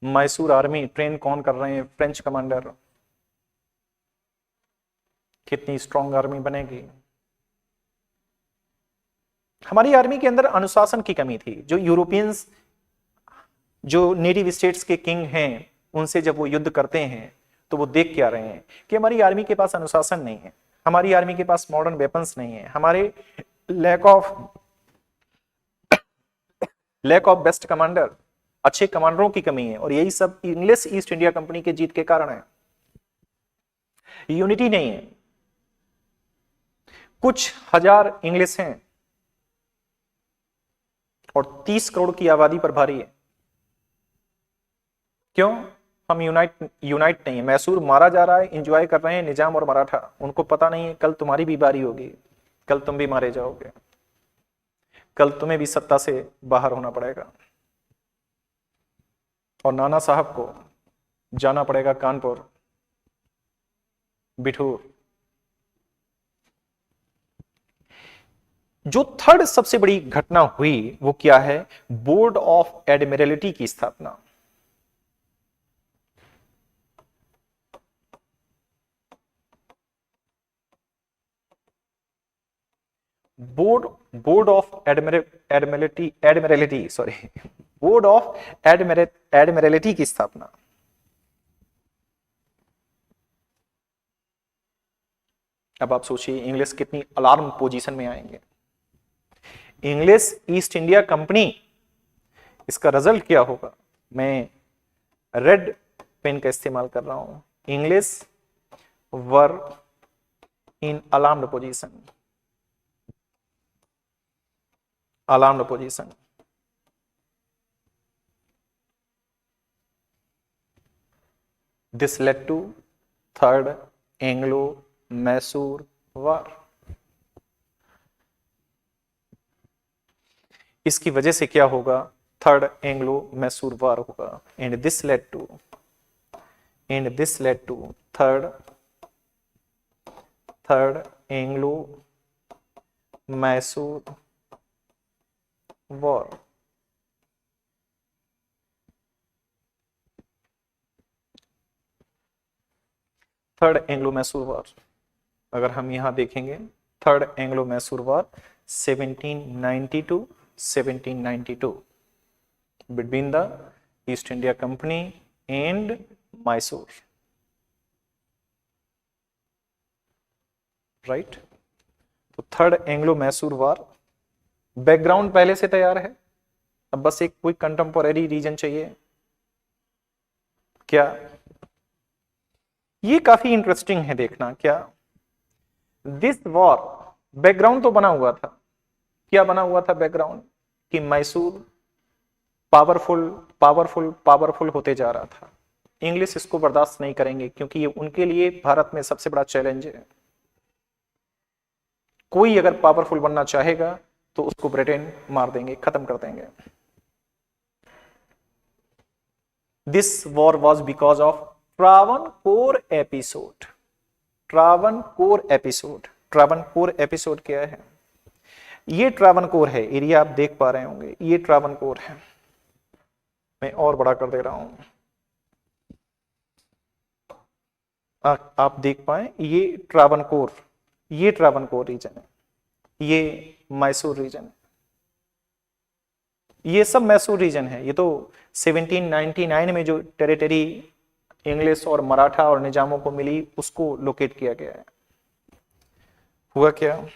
मैसूर आर्मी ट्रेन कौन कर रहे हैं? French commander. कितनी strong army बनेगी? हमारी आर्मी के अंदर अनुशासन की कमी थी। जो यूरोपियंस, जो नेटिव स्टेट्स के किंग हैं, उनसे जब वो युद्ध करते हैं तो वो देख क्या रहे हैं कि हमारी आर्मी के पास अनुशासन नहीं है, हमारी आर्मी के पास मॉडर्न वेपन्स नहीं है, हमारे लैक ऑफ बेस्ट कमांडर, अच्छे कमांडरों की कमी है। और यही सब इंग्लिश ईस्ट इंडिया कंपनी के जीत के कारण है। यूनिटी नहीं है। कुछ हजार इंग्लिश हैं और 30 करोड़ की आबादी पर भारी है। क्यों? हम यूनाइट नहीं है। मैसूर मारा जा रहा है, एंजॉय कर रहे हैं निजाम और मराठा। उनको पता नहीं है कल तुम्हारी भी बारी होगी, कल तुम भी मारे जाओगे, कल तुम्हें भी सत्ता से बाहर होना पड़ेगा और नाना साहब को जाना पड़ेगा कानपुर, बिठूर। जो थर्ड सबसे बड़ी घटना हुई वो क्या है? बोर्ड ऑफ एडमिरलिटी की स्थापना। Board board of admiralty sorry board of admiralty की स्थापना। अब आप सोचिए इंग्लिश कितनी अलार्म पोजीशन में आएंगे। इंग्लिश ईस्ट इंडिया कंपनी, इसका रिजल्ट क्या होगा? मैं रेड पेन का इस्तेमाल कर रहा हूं। English were in alarmed position, alarmed position. This led to Third Anglo-Mysore War. इसकी वजह से क्या होगा? थर्ड एंग्लो मैसूर वार होगा। And this led to third Anglo Mysore war. Third Anglo Mysore war, अगर हम यहां देखेंगे, third Anglo Mysore war 1792 between the East India Company and Mysore, right. तो third Anglo Mysore war, background पहले से तैयार है, अब बस एक कोई कंटेम्पोरेरी रीजन चाहिए। क्या ये काफी इंटरेस्टिंग है देखना। क्या दिस वॉर, बैकग्राउंड तो बना हुआ था, क्या बना हुआ था बैकग्राउंड? कि मैसूर पावरफुल होते जा रहा था। इंग्लिश इसको बर्दाश्त नहीं करेंगे क्योंकि ये उनके लिए भारत में सबसे बड़ा चैलेंज है। कोई अगर पावरफुल बनना चाहेगा तो उसको ब्रिटेन मार देंगे, खत्म कर देंगे। This war was because of Travancore episode. Travancore episode क्या है? ये ट्रावनकोर है, एरिया आप देख पा रहे होंगे, ये ट्रावनकोर है। मैं और बड़ा कर दे रहा हूं, आप देख पाए, ये ट्रावनकोर रीजन है, ये मैसूर रीजन है, ये सब मैसूर रीजन है। ये तो 1799 में जो टेरिटरी इंग्लिश और मराठा और निजामों को मिली उसको लोकेट किया गया है। हुआ क्या?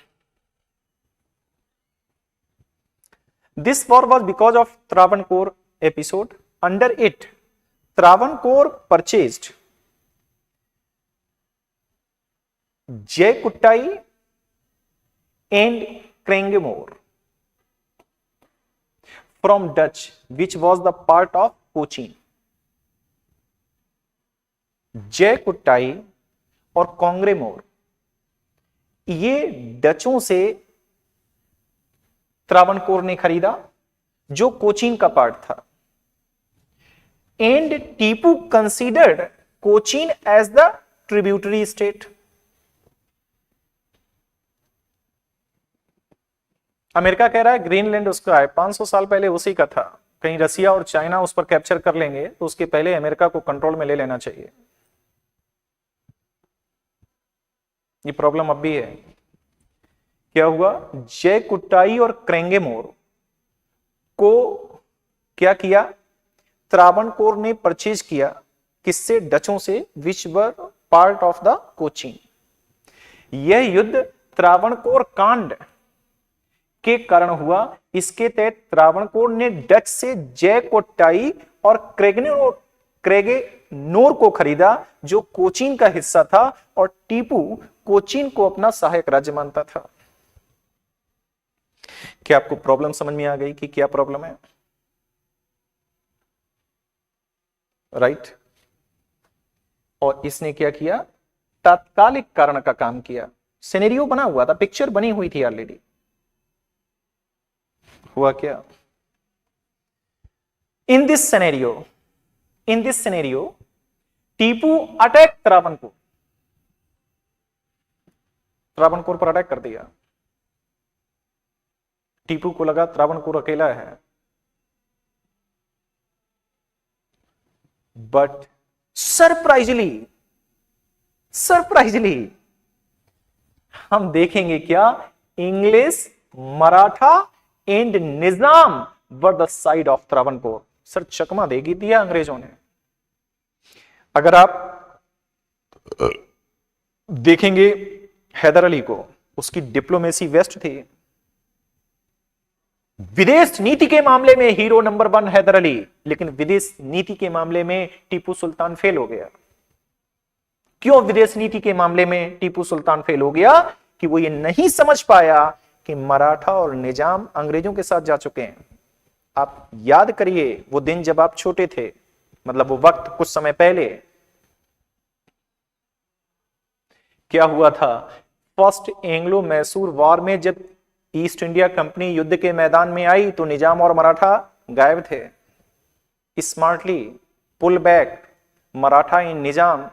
This war was because of Travancore episode. Under it Travancore purchased Jaikottai and Cranganore from Dutch, which was the part of Cochin. Jaikottai और कोंग्रेमोर, ये डचों से त्रावणकोर ने खरीदा जो कोचीन का पार्ट था। And Tipu considered Cochin as the tributary state. America कह रहा है ग्रीनलैंड उसका है, 500 साल पहले उसी का था। कहीं रसिया और चाइना उस पर कैप्चर कर लेंगे तो उसके पहले अमेरिका को कंट्रोल में ले लेना चाहिए। ये प्रॉब्लम अब भी है। क्या हुआ? जयकुट्टाई और क्रेंगेमोर को क्या किया? त्रावणकोर ने परचेज किया, किससे? डचों से, which were part of the Cochin. यह युद्ध त्रावणकोर कांड के कारण हुआ। इसके तहत त्रावणकोर ने डच से जयकोट्टाई और क्रेगेनोर को खरीदा जो कोचीन का हिस्सा था, और टीपू कोचीन को अपना सहायक राज्य मानता था। क्या आपको प्रॉब्लम समझ में आ गई कि क्या प्रॉब्लम है? राइट। और इसने क्या किया? तात्कालिक कारण का काम किया। सिनेरियो बना हुआ था, पिक्चर बनी हुई थी ऑलरेडी। हुआ क्या? In this scenario Tipu attack Travancore पर अटैक कर दिया। टीपू को लगा त्रावणकोर अकेला है, बट सरप्राइजली सरप्राइजली हम देखेंगे क्या, English, Maratha and Nizam were the side of Travancore. Sir चकमा देगी दिया अंग्रेजों ने। अगर आप देखेंगे हैदर अली को, उसकी डिप्लोमेसी वेस्ट थी, विदेश नीति के मामले में हीरो नंबर 1 हैदर अली, लेकिन विदेश नीति के मामले में टीपू सुल्तान फेल हो गया। क्यों विदेश नीति के मामले में टीपू सुल्तान फेल हो गया? कि वो ये नहीं समझ पाया कि मराठा और निजाम अंग्रेजों के साथ जा चुके हैं। आप याद करिए वो दिन जब आप छोटे थे, मतलब वो वक्त कुछ समय पहले क्या हुआ था। फर्स्ट एंग्लो मैसूर वॉर में जब ईस्ट इंडिया कंपनी युद्ध के मैदान में आई तो निजाम और मराठा गायब थे। Smartly pull back Maratha in Nizam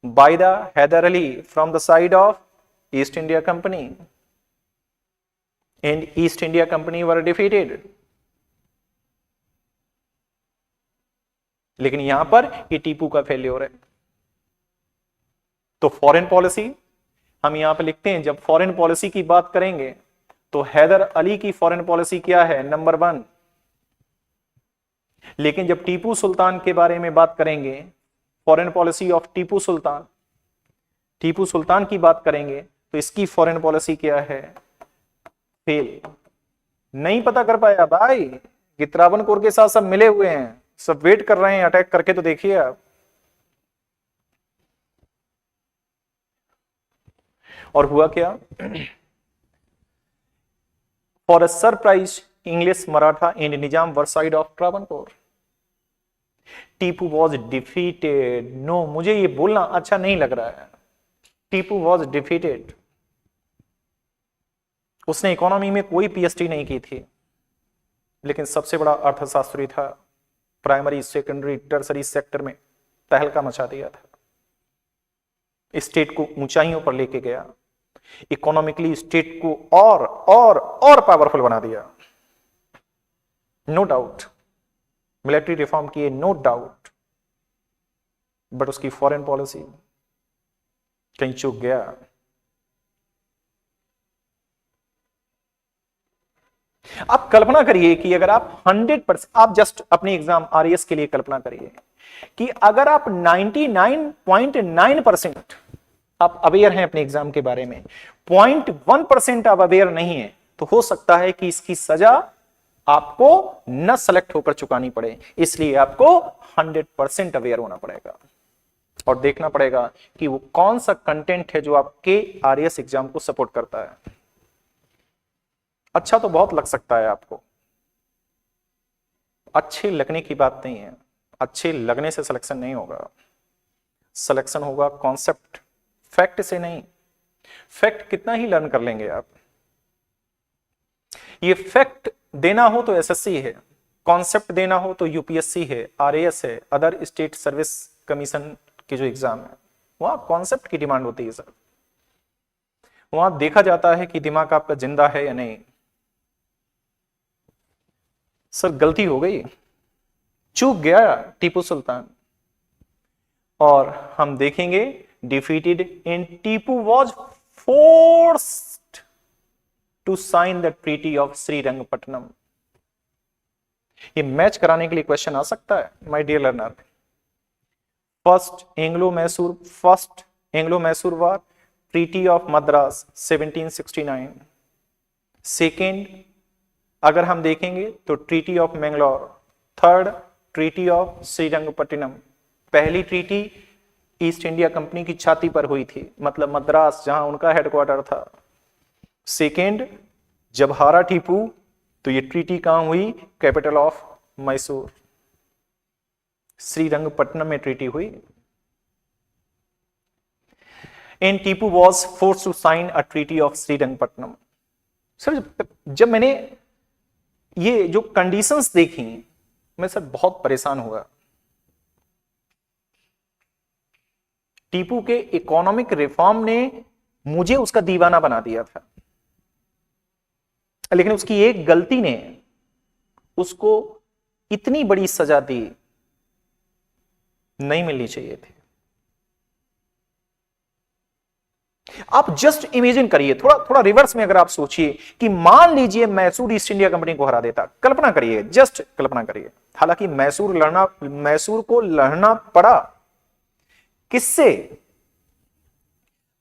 by the Hyder Ali from the side of East India Company, and East India Company were defeated। लेकिन यहां पर ये टीपू का फेल्योर है। तो फॉरेन पॉलिसी हम यहां पर लिखते हैं, जब फॉरेन पॉलिसी की बात करेंगे तो हैदर अली की फॉरेन पॉलिसी क्या है, नंबर 1। लेकिन जब टीपू सुल्तान के बारे में बात करेंगे, फॉरेन पॉलिसी ऑफ टीपू सुल्तान की बात करेंगे तो इसकी फॉरेन पॉलिसी क्या है, फेल। नहीं पता कर पाया भाई कि त्रावणकोर के साथ सब मिले हुए हैं, सब वेट कर रहे हैं अटैक करके, तो देखिए आप। और हुआ क्या, for a surprise English, Maratha and Nizam were side of Travancore. Tipu was defeated. No, मुझे ये बोलना अच्छा नहीं लग रहा है। Tipu was defeated. उसने इकोनॉमी में कोई पीएचडी नहीं की थी, लेकिन सबसे बड़ा अर्थशास्त्री था। प्राइमरी, सेकेंडरी, टर्सरी सेक्टर में तहलका मचा दिया था। स्टेट को ऊंचाइयों पर लेके गया, इकोनॉमिकली स्टेट को और पावरफुल बना दिया। नो डाउट मिलिट्री रिफॉर्म किए, नो डाउट, बट उसकी फॉरेन पॉलिसी कहीं चूक गया। आप कल्पना करिए कि अगर आप 100%, आप जस्ट अपने एग्जाम आरएएस के लिए कल्पना करिए कि अगर आप 99.9% आप अवेयर हैं अपने एग्जाम के बारे में, 0.1% आप अवेयर नहीं है, तो हो सकता है कि इसकी सजा आपको न सेलेक्ट होकर चुकानी पड़े। इसलिए आपको 100% अवेयर होना पड़ेगा और देखना पड़ेगा कि वो कौन सा कंटेंट है जो आपके आरएएस एग्जाम को सपोर्ट करता है। अच्छा तो बहुत लग सकता है आपको, अच्छे लगने की बात नहीं है। अच्छे लगने से सिलेक्शन नहीं होगा, सिलेक्शन होगा कॉन्सेप्ट, फैक्ट से नहीं। फैक्ट कितना ही लर्न कर लेंगे आप। ये फैक्ट देना हो तो एसएससी है, कॉन्सेप्ट देना हो तो यूपीएससी है, आरएएस है, अदर स्टेट सर्विस कमीशन के जो एग्जाम है, वहां कॉन्सेप्ट की डिमांड होती है सर। वहां देखा जाता है कि दिमाग आपका जिंदा है या नहीं। सर गलती हो गई, चूक गया टीपू सुल्तान, और हम देखेंगे defeated in Tipu was forced to sign the treaty of Srirangapatnam. ये मैच कराने के लिए क्वेश्चन आ सकता है my dear learner. First Anglo Mysore war, treaty of Madras 1769। Second अगर हम देखेंगे तो treaty of Mangalore. Third treaty of Srirangapatnam. पहली ट्रीटी ईस्ट इंडिया कंपनी की छाती पर हुई थी, मतलब मद्रास जहां उनका हेडक्वार्टर था। सेकेंड जब हारा टीपू तो ये ट्रीटी कहां हुई, कैपिटल ऑफ मैसूर, श्रीरंगपट्टनम में ट्रीटी हुई। And Tipu was forced to sign a treaty of Srirangapatnam. Sir जब मैंने ये जो कंडीशंस देखी, मैं सर बहुत परेशान हुआ। टीपू के इकोनॉमिक रिफॉर्म ने मुझे उसका दीवाना बना दिया था। लेकिन उसकी एक गलती ने उसको इतनी बड़ी सजा दी, नहीं मिलनी चाहिए थी। आप जस्ट इमेजिन करिए, थोड़ा थोड़ा रिवर्स में अगर आप सोचिए कि मान लीजिए मैसूर ईस्ट इंडिया कंपनी को हरा देता, कल्पना करिए, जस्ट कल्पना करिए। हालांकि मैसूर को लड़ना पड़ा किससे?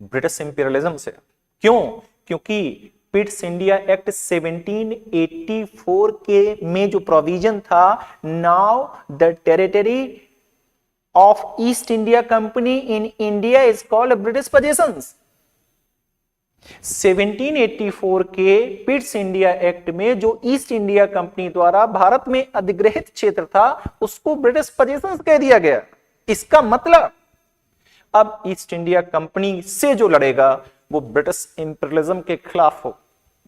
ब्रिटिश इंपीरियलिज्म से। क्यों? क्योंकि पिट्स इंडिया एक्ट 1784 के में जो प्रोविजन था, now the territory of East India company in India is called British possessions. 1784 के पिट्स इंडिया एक्ट में जो ईस्ट इंडिया कंपनी द्वारा भारत में अधिग्रहित क्षेत्र था, उसको ब्रिटिश पोजेशंस कह दिया गया। इसका मतलब अब ईस्ट इंडिया कंपनी से जो लड़ेगा वो ब्रिटिश इंपीरियलिज्म के खिलाफ हो,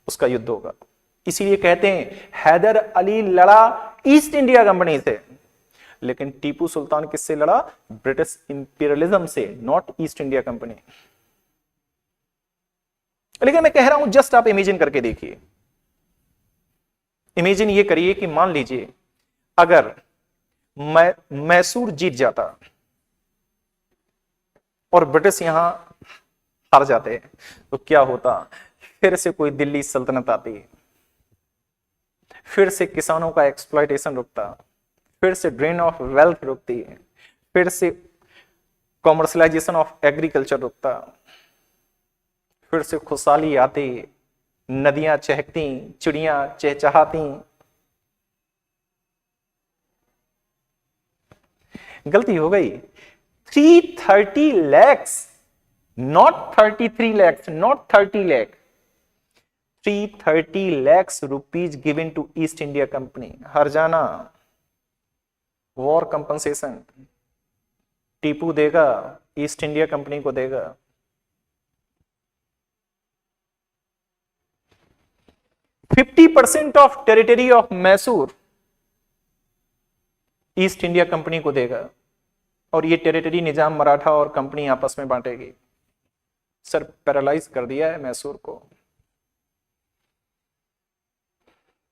उसका युद्ध होगा। इसीलिए कहते हैं हैदर अली लड़ा ईस्ट इंडिया कंपनी से, लेकिन टीपू सुल्तान किससे लड़ा? ब्रिटिश इंपीरियलिज्म से, नॉट ईस्ट इंडिया कंपनी। लेकिन मैं कह रहा हूं जस्ट आप इमेजिन करके देखिए। इमेजिन ये करिए कि मान लीजिए अगर मैसूर जीत जाता और ब्रिटिश यहां हार जाते तो क्या होता? फिर से कोई दिल्ली सल्तनत आती, फिर से किसानों का एक्सप्लॉयटेशन रुकता, फिर से ड्रेन ऑफ वेल्थ रुकती, फिर से कॉमर्शलाइजेशन ऑफ एग्रीकल्चर रुकता, फिर से खुशहाली आती, नदियां चहकती, चिड़ियां चहचहाती। गलती हो गई। 330 lakhs, not 33 lakhs, not 30 lakh, 330 lakhs rupees given to East India Company। हरजाना, वॉर कंपनसेशन टीपू देगा, ईस्ट इंडिया कंपनी को देगा। %50 of territory of Mysore East India company को देगा, और ये टेरिटरी निजाम मराठा और कंपनी आपस में बांटेगी। सर पैरालाइज कर दिया है मैसूर को,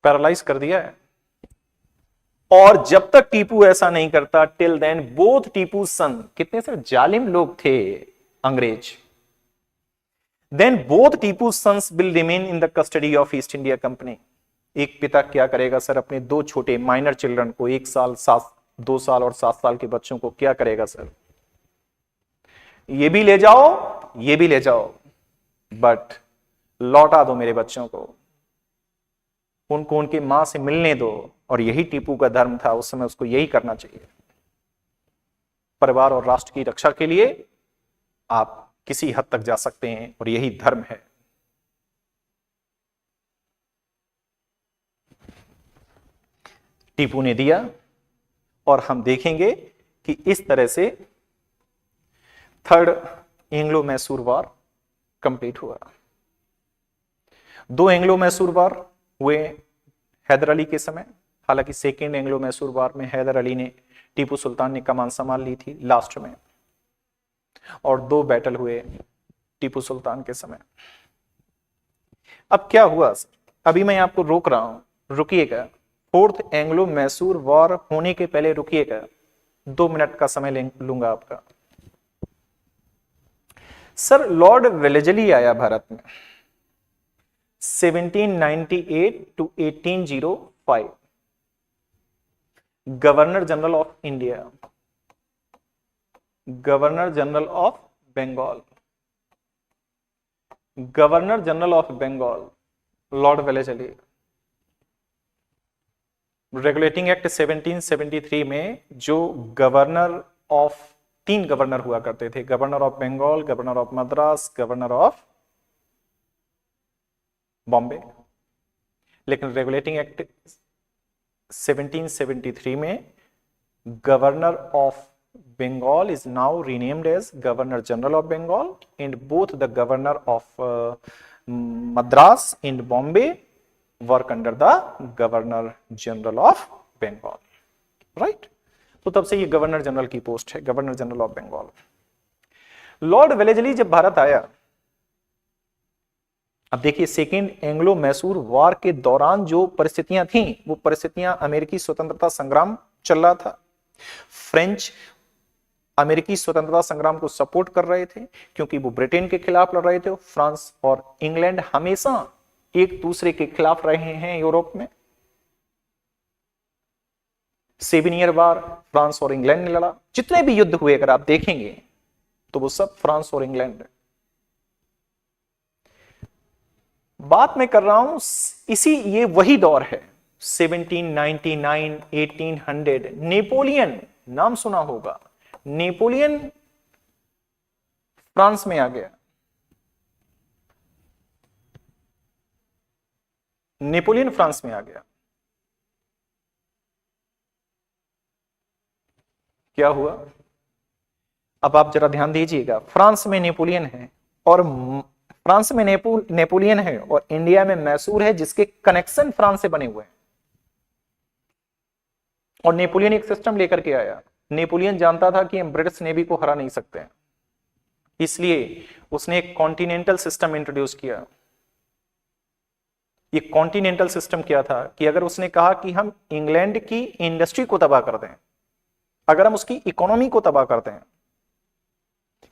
पैरालाइज कर दिया है। और जब तक टीपू ऐसा नहीं करता, till then both Tipu son, कितने सर जालिम लोग थे अंग्रेज, then both Tipu sons will remain in the custody of East India company. एक पिता क्या करेगा सर अपने दो छोटे माइनर चिल्ड्रन को, 1 साल 2 साल और 7 साल के बच्चों को क्या करेगा सर? ये भी ले जाओ, ये भी ले जाओ, बट लौटा दो मेरे बच्चों को, उनको उनकी मां से मिलने दो। और यही टीपू का धर्म था उस समय, उसको यही करना चाहिए। परिवार और राष्ट्र की रक्षा के लिए आप किसी हद तक जा सकते हैं, और यही धर्म है। टीपू ने दिया, और हम देखेंगे कि इस तरह से third Anglo Mysore war complete हुआ। 2 एंग्लो मैसूर वॉर हुए हैदर अली के समय। हालांकि सेकेंड एंग्लो मैसूर वॉर में हैदर अली ने, टीपू सुल्तान ने कमान संभाल ली थी लास्ट में, और 2 बैटल हुए टीपू सुल्तान के समय। अब क्या हुआ सर? अभी मैं आपको रोक रहा हूं, रुकिएगा। 4th एंग्लो मैसूर वॉर होने के पहले रुकिएगा, 2 मिनट का समय लूंगा आपका। सर लॉर्ड वेलेजली आया भारत में 1798 to 1805, governor general of India, governor general of Bengal, governor general of Bengal Lord Wellesley. Regulating act 1773 में जो गवर्नर ऑफ 3 गवर्नर हुआ करते थे, governor of Bengal, governor of Madras, governor of Bombay. लेकिन रेगुलेटिंग एक्ट 1773 में governor of Bengal is now renamed as Governor General of Bengal, and both the Governor of Madras and Bombay work under the Governor General of Bengal, right? तो तब से ये governor general की post है, governor general of Bengal. Lord Wellesley जब भारत आया, अब देखिए सेकेंड एंग्लो मैसूर वॉर के दौरान जो परिस्थितियां थी, वो परिस्थितियां अमेरिकी स्वतंत्रता संग्राम चल रहा था। फ्रेंच अमेरिकी स्वतंत्रता संग्राम को सपोर्ट कर रहे थे क्योंकि वो ब्रिटेन के खिलाफ लड़ रहे थे। फ्रांस और इंग्लैंड हमेशा एक दूसरे के खिलाफ रहे हैं यूरोप में। 7 ईयर वार फ्रांस और इंग्लैंड ने लड़ा। जितने भी युद्ध हुए अगर आप देखेंगे तो वो सब फ्रांस और इंग्लैंड। बात मैं कर रहा हूं इसी, ये वही दौर है 1799 1800। नेपोलियन नाम सुना होगा, नेपोलियन फ्रांस में आ गया। नेपोलियन फ्रांस में आ गया। क्या हुआ, अब आप जरा ध्यान दीजिएगा। फ्रांस में नेपोलियन है और फ्रांस में नेपोलियन है और इंडिया में मैसूर है, जिसके कनेक्शन फ्रांस से बने हुए हैं। और नेपोलियन एक सिस्टम लेकर के आया। नेपोलियन जानता था कि हम ब्रिटिश नेवी को हरा नहीं सकते हैं, इसलिए उसने एक कॉन्टिनेंटल सिस्टम इंट्रोड्यूस किया। ये कॉन्टिनेंटल सिस्टम क्या था कि अगर उसने कहा कि हम इंग्लैंड की इंडस्ट्री को तबाह कर दें, अगर हम उसकी इकोनॉमी को तबाह कर दें,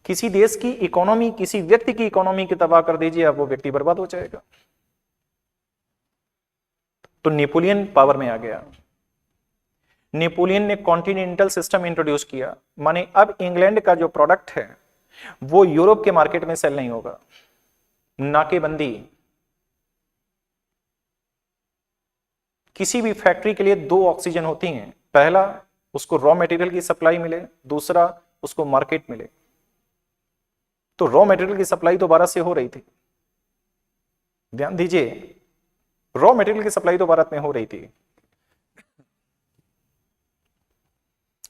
किसी देश की इकोनॉमी, किसी व्यक्ति की इकोनॉमी की तबाह कर दीजिए, अब वो व्यक्ति बर्बाद हो जाएगा। तो नेपोलियन पावर में आ गया। नेपोलियन ने कॉन्टिनेंटल सिस्टम इंट्रोड्यूस किया, माने अब इंग्लैंड का जो प्रोडक्ट है वो यूरोप के मार्केट में सेल नहीं होगा। नाकेबंदी, किसी भी फैक्ट्री के लिए 2 ऑक्सीजन होती हैं। पहला, उसको रॉ मटेरियल की सप्लाई मिले, दूसरा उसको मार्केट मिले। तो रॉ मटेरियल की सप्लाई तो भारत से हो रही थी, ध्यान दीजिए, रॉ मटेरियल की सप्लाई तो भारत में हो रही थी,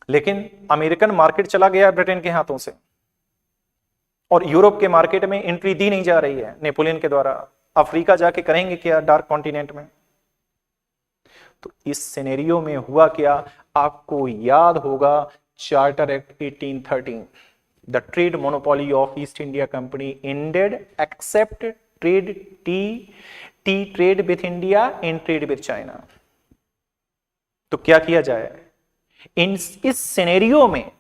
लेकिन अमेरिकन मार्केट चला गया ब्रिटेन के हाथों से और यूरोप के मार्केट में एंट्री दी नहीं जा रही है नेपोलियन के द्वारा। अफ्रीका जाके करेंगे क्या डार्क कॉन्टिनेंट में? तो इस सिनेरियो में हुआ क्या, आपको याद होगा charter act 1813। The trade monopoly of East India company ended except trade tea trade with India and trade with China. तो क्या किया जाए इस सिनेरियो में?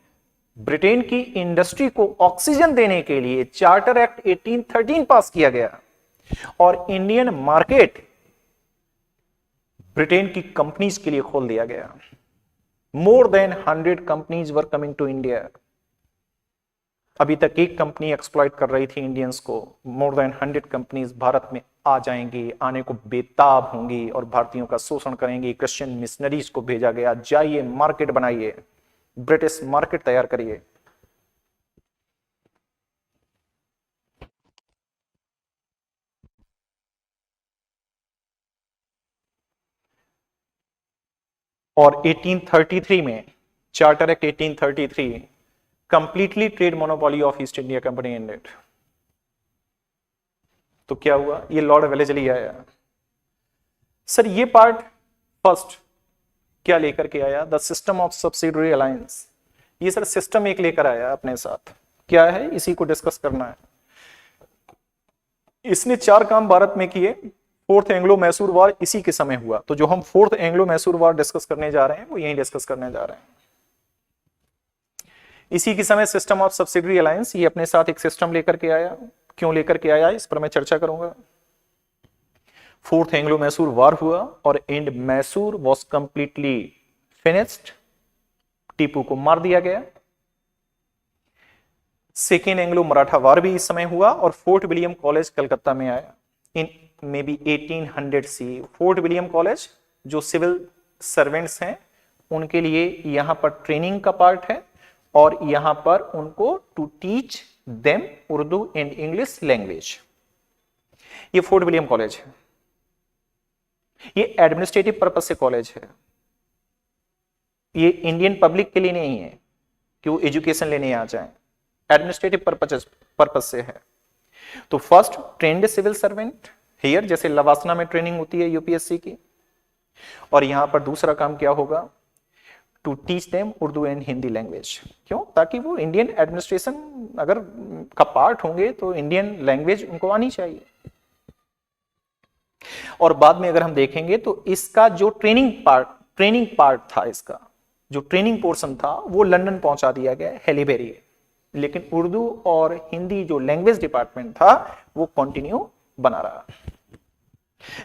ब्रिटेन की इंडस्ट्री को ऑक्सीजन देने के लिए चार्टर एक्ट 1813 पास किया गया और इंडियन मार्केट ब्रिटेन की कंपनीज के लिए खोल दिया गया। More than 100 companies were coming to India. अभी तक एक कंपनी एक्सप्लॉइट कर रही थी इंडियंस को, मोर देन 100 कंपनीज भारत में आ जाएंगी, आने को बेताब होंगी और भारतीयों का शोषण करेंगी। क्रिश्चियन मिशनरीज को भेजा गया, जाइए मार्केट बनाइए, ब्रिटिश मार्केट तैयार करिए। और 1833 में charter act 1833 completely trade monopoly of East India company ended. तो क्या हुआ, ये लॉर्ड वेलेस्ली आया। सर ये पार्ट फर्स्ट क्या लेकर के आया, the system of subsidiary alliance. ये सर सिस्टम एक लेकर आया अपने साथ, क्या है इसी को डिस्कस करना है। इसने 4 काम भारत में किए। फोर्थ एंग्लो मैसूर वॉर इसी के समय हुआ, तो जो हम fourth Anglo Mysore war discuss करने जा रहे हैं वो यही डिस्कस करने जा रहे हैं। इसी के समय सिस्टम ऑफ सब्सिडरी अलायंस, ये अपने साथ एक सिस्टम लेकर के आया। क्यों लेकर के आया इस पर मैं चर्चा करूंगा। फोर्थ एंग्लो मैसूर वॉर हुआ और and Mysore was completely finished, Tipu को मार दिया गया। सेकेंड एंग्लो मराठा वॉर भी इस समय हुआ और फोर्ट विलियम कॉलेज कलकत्ता में आया in maybe 1800 C. Fort William College civil सिविल सर्वेंट्स हैं उनके लिए यहां पर ट्रेनिंग का पार्ट है और यहां पर उनको to teach them Urdu and English language. ये फोर्ट विलियम कॉलेज है। ये एडमिनिस्ट्रेटिव पर्पस से कॉलेज है, ये इंडियन पब्लिक के लिए नहीं है कि वो एजुकेशन लेने आ जाए, एडमिनिस्ट्रेटिव पर्पस से है। तो first trained civil servant here, जैसे लवासना में ट्रेनिंग होती है यूपीएससी की, और यहां पर दूसरा काम क्या होगा, to teach them Urdu and Hindi language. क्यों? ताकि वो इंडियन एडमिनिस्ट्रेशन अगर का पार्ट होंगे तो इंडियन लैंग्वेज उनको आनी चाहिए। और बाद में अगर हम देखेंगे तो इसका जो ट्रेनिंग पार्ट था, इसका जो ट्रेनिंग पोर्शन था वो लंदन पहुंचा दिया गया हेलीबेरी, लेकिन उर्दू और हिंदी जो लैंग्वेज डिपार्टमेंट था वो कंटिन्यू बना रहा।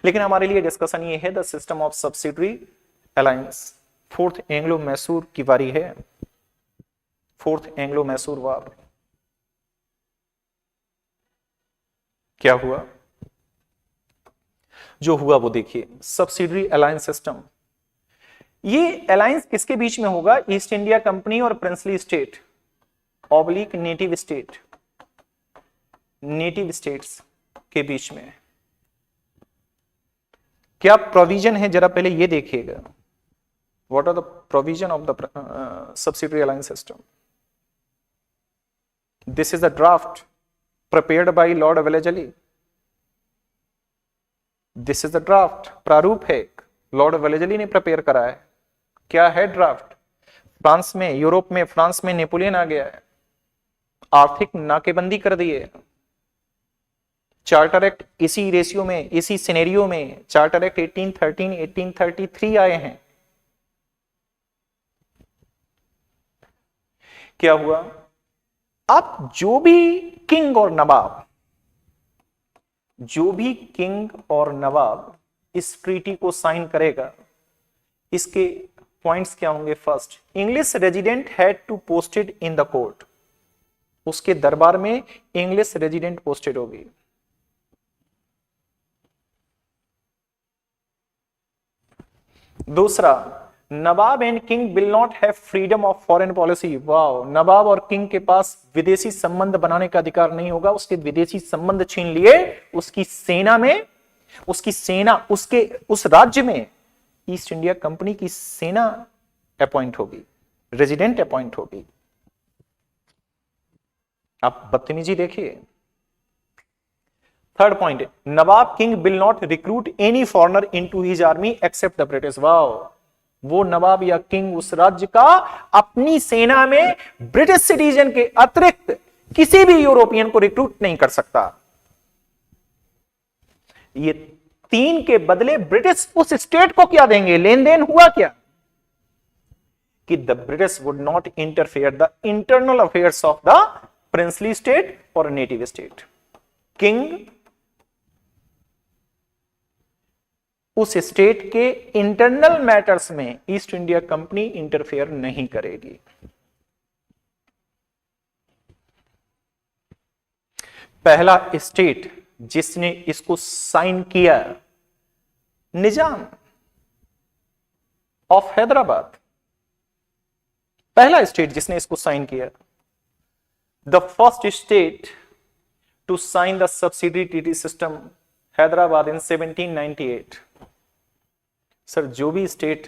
लेकिन हमारे लिए डिस्कशन ये है the system of subsidiary alliance. Fourth Anglo Mysore की बारी है, फोर्थ एंग्लो मैसूर वार। क्या हुआ? जो हुआ वो देखिए, सब्सिडरी अलायंस सिस्टम। ये अलायंस किसके बीच में होगा? ईस्ट इंडिया कंपनी और princely state oblique native state, native states के बीच में। क्या प्रोविजन है जरा पहले ये देखिएगा, what are the provision of the subsidiary alliance system. This is the draft prepared by Lord Wellesley. This is the draft, प्रारूप है, लॉर्ड वेलेजली ने प्रिपेयर करा है। क्या है ड्राफ्ट? फ्रांस में, यूरोप में, फ्रांस में नेपोलियन आ गया है, आर्थिक नाकेबंदी कर दी है। चार्टर एक्ट इसी रेशियो में, इसी सिनेरियो में चार्टर एक्ट 1813 1833 आए हैं। क्या हुआ? अब जो भी किंग और नवाब, जो भी किंग और नवाब इस ट्रीटी को साइन करेगा, इसके पॉइंट्स क्या होंगे? First, English resident had to posted in the court, उसके दरबार में इंग्लिश रेजिडेंट पोस्टेड होगी। दूसरा, Nawab and king will not have freedom of foreign policy. Wow, Nawab और किंग के पास विदेशी संबंध बनाने का अधिकार नहीं होगा। उसके विदेशी संबंध छीन लिए, उसकी सेना में, उसकी सेना, उसके उस राज्य में ईस्ट इंडिया कंपनी की सेना अपॉइंट होगी, रेजिडेंट अपॉइंट होगी। आप बदतमीजी देखिए। Third point, nawab king will not recruit any foreigner into his army except the British. Wow, वो नवाब या किंग उस राज्य का अपनी सेना में ब्रिटिश सिटीजन के अतिरिक्त किसी भी यूरोपियन को रिक्रूट नहीं कर सकता। ये तीन के बदले ब्रिटिश उस स्टेट को क्या देंगे? लेन देन हुआ क्या कि the British would not interfere the internal affairs of the princely state और नेटिव स्टेट। किंग उस स्टेट के इंटरनल मैटर्स में ईस्ट इंडिया कंपनी इंटरफेयर नहीं करेगी। पहला स्टेट जिसने इसको साइन किया, निजाम ऑफ हैदराबाद, पहला स्टेट जिसने इसको साइन किया। The first state to sign the subsidy treaty system, Hyderabad in 1798। Sir, जो भी स्टेट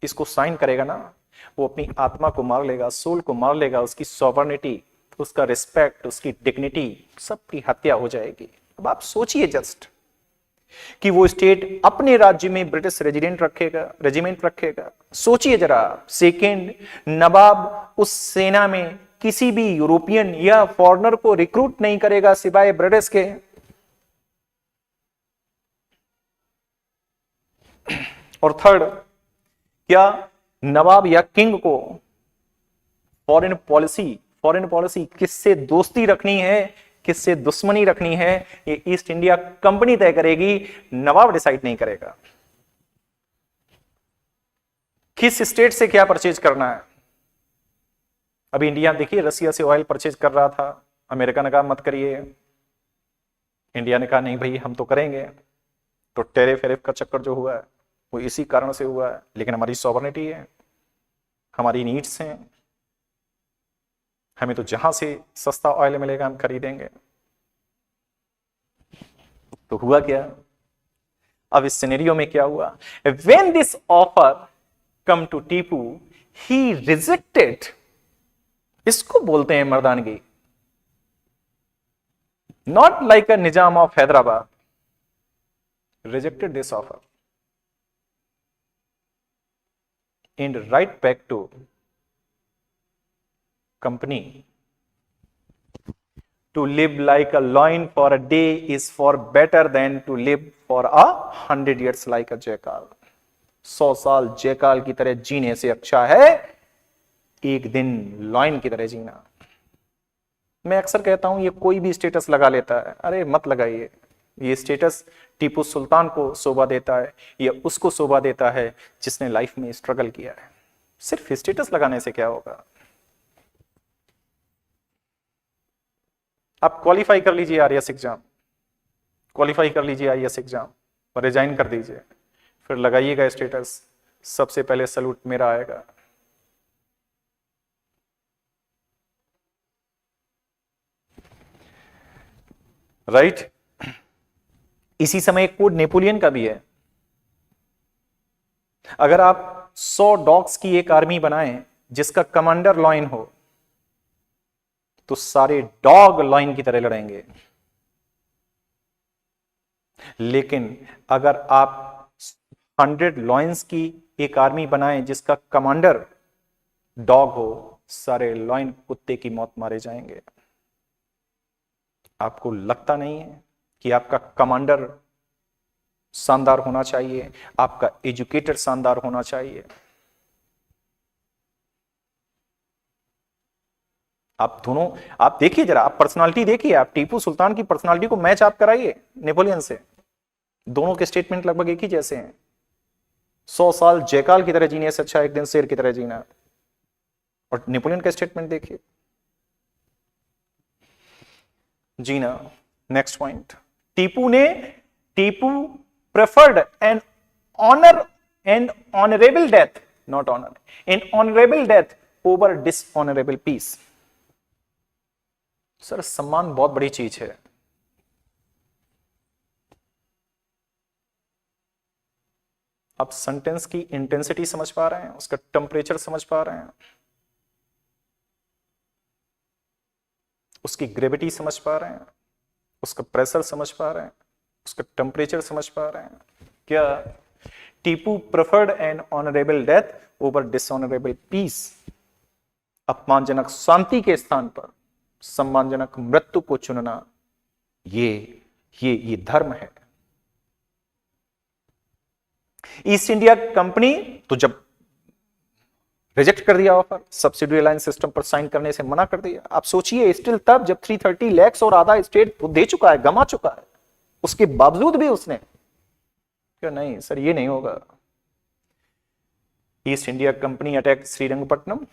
इसको साइन करेगा ना, वो अपनी आत्मा को मार लेगा, सोल को मार लेगा, उसकी सॉवर्निटी, उसका रिस्पेक्ट, उसकी डिग्निटी, सबकी हत्या हो जाएगी। अब आप सोचिए जस्ट कि वो स्टेट अपने राज्य में ब्रिटिश रेजिडेंट रखेगा, रेजिमेंट रखेगा। सोचिए जरा। सेकेंड, नवाब उस सेना में किसी भी यूरोपियन या फॉरेनर को रिक्रूट नहीं करेगा सिवाय ब्रिटिश के। और थर्ड, क्या नवाब या किंग को फॉरेन पॉलिसी किससे दोस्ती रखनी है, किससे दुश्मनी रखनी है, ये ईस्ट इंडिया कंपनी तय करेगी, नवाब डिसाइड नहीं करेगा। किस स्टेट से क्या परचेज करना है। अभी इंडिया देखिए रसिया से ऑयल परचेज कर रहा था, अमेरिका ने कहा मत करिए, इंडिया ने कहा नहीं भाई हम तो करेंगे। तो टेरिफ वेरिफ का चक्कर जो हुआ है वो इसी कारण से हुआ है। लेकिन हमारी सॉवरेनिटी है, हमारी नीड्स हैं, हमें तो जहां से सस्ता ऑयल मिलेगा हम खरीदेंगे। तो हुआ क्या? अब इस सिनेरियो में क्या हुआ? When this offer come to Tipu, he rejected, इसको बोलते हैं मर्दानगी। Not like a Nizam of Hyderabad, rejected this offer and right back to company To live like a lion for a day is far better than to live for 100 years like a jackal. 100 साल jackal की तरह जीने से अच्छा है एक दिन lion की तरह जीना। मैं अक्सर कहता हूं ये कोई भी स्टेटस लगा लेता है, अरे मत लगाइए। ये स्टेटस टीपू सुल्तान को शोभा देता है, ये उसको शोभा देता है जिसने लाइफ में स्ट्रगल किया है। सिर्फ स्टेटस लगाने से क्या होगा? आप क्वालिफाई कर लीजिए आईएएस एग्जाम, क्वालिफाई कर लीजिए आईएएस एग्जाम और रिजाइन कर दीजिए, फिर लगाइएगा स्टेटस, सबसे पहले सैल्यूट मेरा आएगा। राइट? इसी समय एक कोड नेपोलियन का भी है। अगर आप 100 डॉग्स की एक आर्मी बनाएं जिसका कमांडर लॉयन हो, तो सारे डॉग लॉयन की तरह लड़ेंगे। लेकिन अगर आप 100 लॉयंस की एक आर्मी बनाएं जिसका कमांडर डॉग हो, सारे लॉयन कुत्ते की मौत मारे जाएंगे। आपको लगता नहीं है कि आपका कमांडर शानदार होना चाहिए, आपका एजुकेटर शानदार होना चाहिए? आप दोनों, आप देखिए जरा, आप पर्सनालिटी देखिए, आप टीपू सुल्तान की पर्सनालिटी को मैच आप कराइए नेपोलियन से। दोनों के स्टेटमेंट लगभग एक ही जैसे हैं। 100 साल जयकाल की तरह जीने से अच्छा एक दिन शेर की तरह जीना। और नेपोलियन का स्टेटमेंट देखिए। जीना। Next point, Tipu preferred an honour and honourable death, not honour, an honourable death over dishonourable peace. Sir सम्मान बहुत बड़ी चीज है। आप सेंटेंस की इंटेंसिटी समझ पा रहे हैं, उसका टेम्परेचर समझ पा रहे हैं, उसकी ग्रेविटी समझ पा रहे हैं, उसका प्रेशर समझ पा रहे हैं, उसका टेम्परेचर समझ पा रहे हैं? क्या Tipu preferred an honourable death over dishonourable peace? अपमानजनक शांति के स्थान पर सम्मानजनक मृत्यु को चुनना, ये धर्म है। ईस्ट इंडिया कंपनी तो जब रिजेक्ट कर दिया ऑफर, सब्सिडी अलायंस सिस्टम पर साइन करने से मना कर दिया। आप सोचिए, स्टिल तब जब 330 लाख और आधा स्टेट दे चुका है, गमा चुका है, उसके बावजूद भी उसने क्या, नहीं सर ये नहीं होगा। East India company attack Srirangapatnam,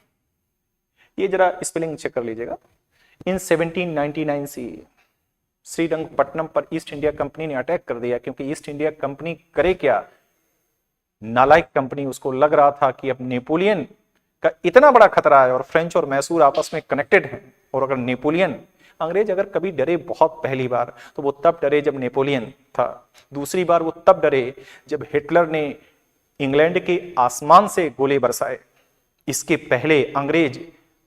ये जरा स्पेलिंग चेक कर लीजिएगा। इन 1799 सी श्रीरंगपट्टनम पर ईस्ट इंडिया कंपनी ने अटैक कर दिया, क्योंकि ईस्ट इंडिया कंपनी करे क्या, नालायक कंपनी, उसको लग रहा था कि अब नेपोलियन का इतना बड़ा खतरा है और फ्रेंच और मैसूर आपस में कनेक्टेड हैं, और अगर नेपोलियन, अंग्रेज अगर कभी डरे बहुत पहली बार तो वो तब डरे जब नेपोलियन था, दूसरी बार वो तब डरे जब हिटलर ने इंग्लैंड के आसमान से गोले बरसाए। इसके पहले अंग्रेज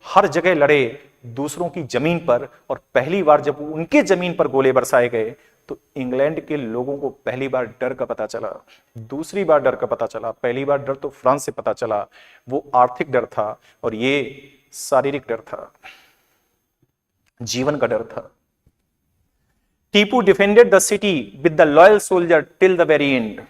हर जगह लड़े दूसरों की जमीन पर, और पहली बार जब उनके जमीन पर गोले बरसाए गए तो इंग्लैंड के लोगों को पहली बार डर का पता चला, दूसरी बार डर का पता चला। पहली बार डर तो फ्रांस से पता चला, वो आर्थिक डर था और ये शारीरिक डर था, जीवन का डर था। Tipu defended the city with the loyal soldier till the very and.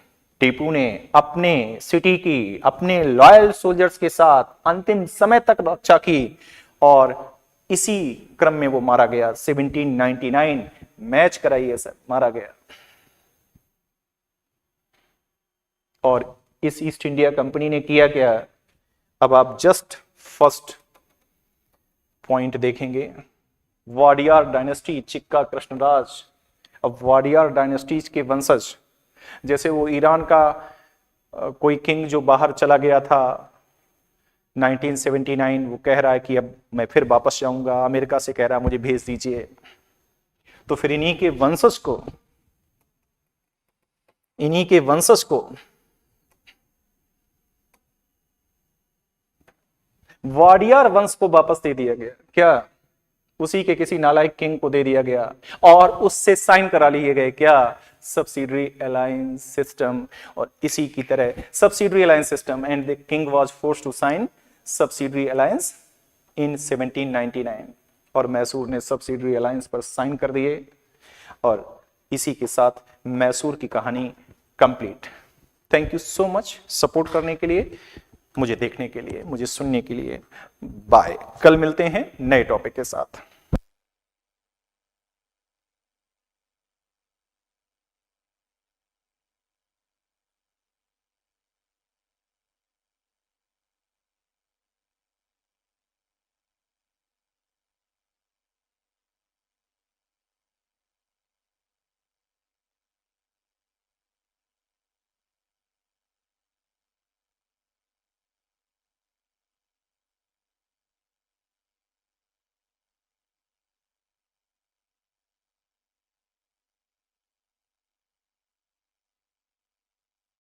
Tipu ने अपने सिटी की अपने लॉयल सोल्जर्स के साथ अंतिम समय तक रक्षा की, और इसी क्रम में वो मारा गया। 1799 मैच कराइए सर, मारा गया। और इस ईस्ट इंडिया कंपनी ने किया क्या? अब आप जस्ट फर्स्ट पॉइंट देखेंगे, वाडियार डायनेस्टी, चिक्का कृष्णराज। अब वाडियार डायनेस्टीज के वंशज, जैसे वो ईरान का कोई किंग जो बाहर चला गया था 1979, वो कह रहा है कि अब मैं फिर वापस जाऊंगा, अमेरिका से कह रहा है मुझे भेज दीजिए। तो फिर इन्हीं के वंशज को वाडियार वंश को वापस दे दिया गया। क्या? उसी के किसी नालायक किंग को दे दिया गया, और उससे साइन करा लिए गए क्या? Subsidiary alliance system. और इसी की तरह subsidiary alliance system, and the king was forced to sign subsidiary alliance in 1799। और मैसूर ने सब्सिडरी अलायंस पर साइन कर दिए, और इसी के साथ मैसूर की कहानी complete. Thank you so much support करने के लिए, मुझे देखने के लिए, मुझे सुनने के लिए। बाय। कल मिलते हैं नए टॉपिक के साथ।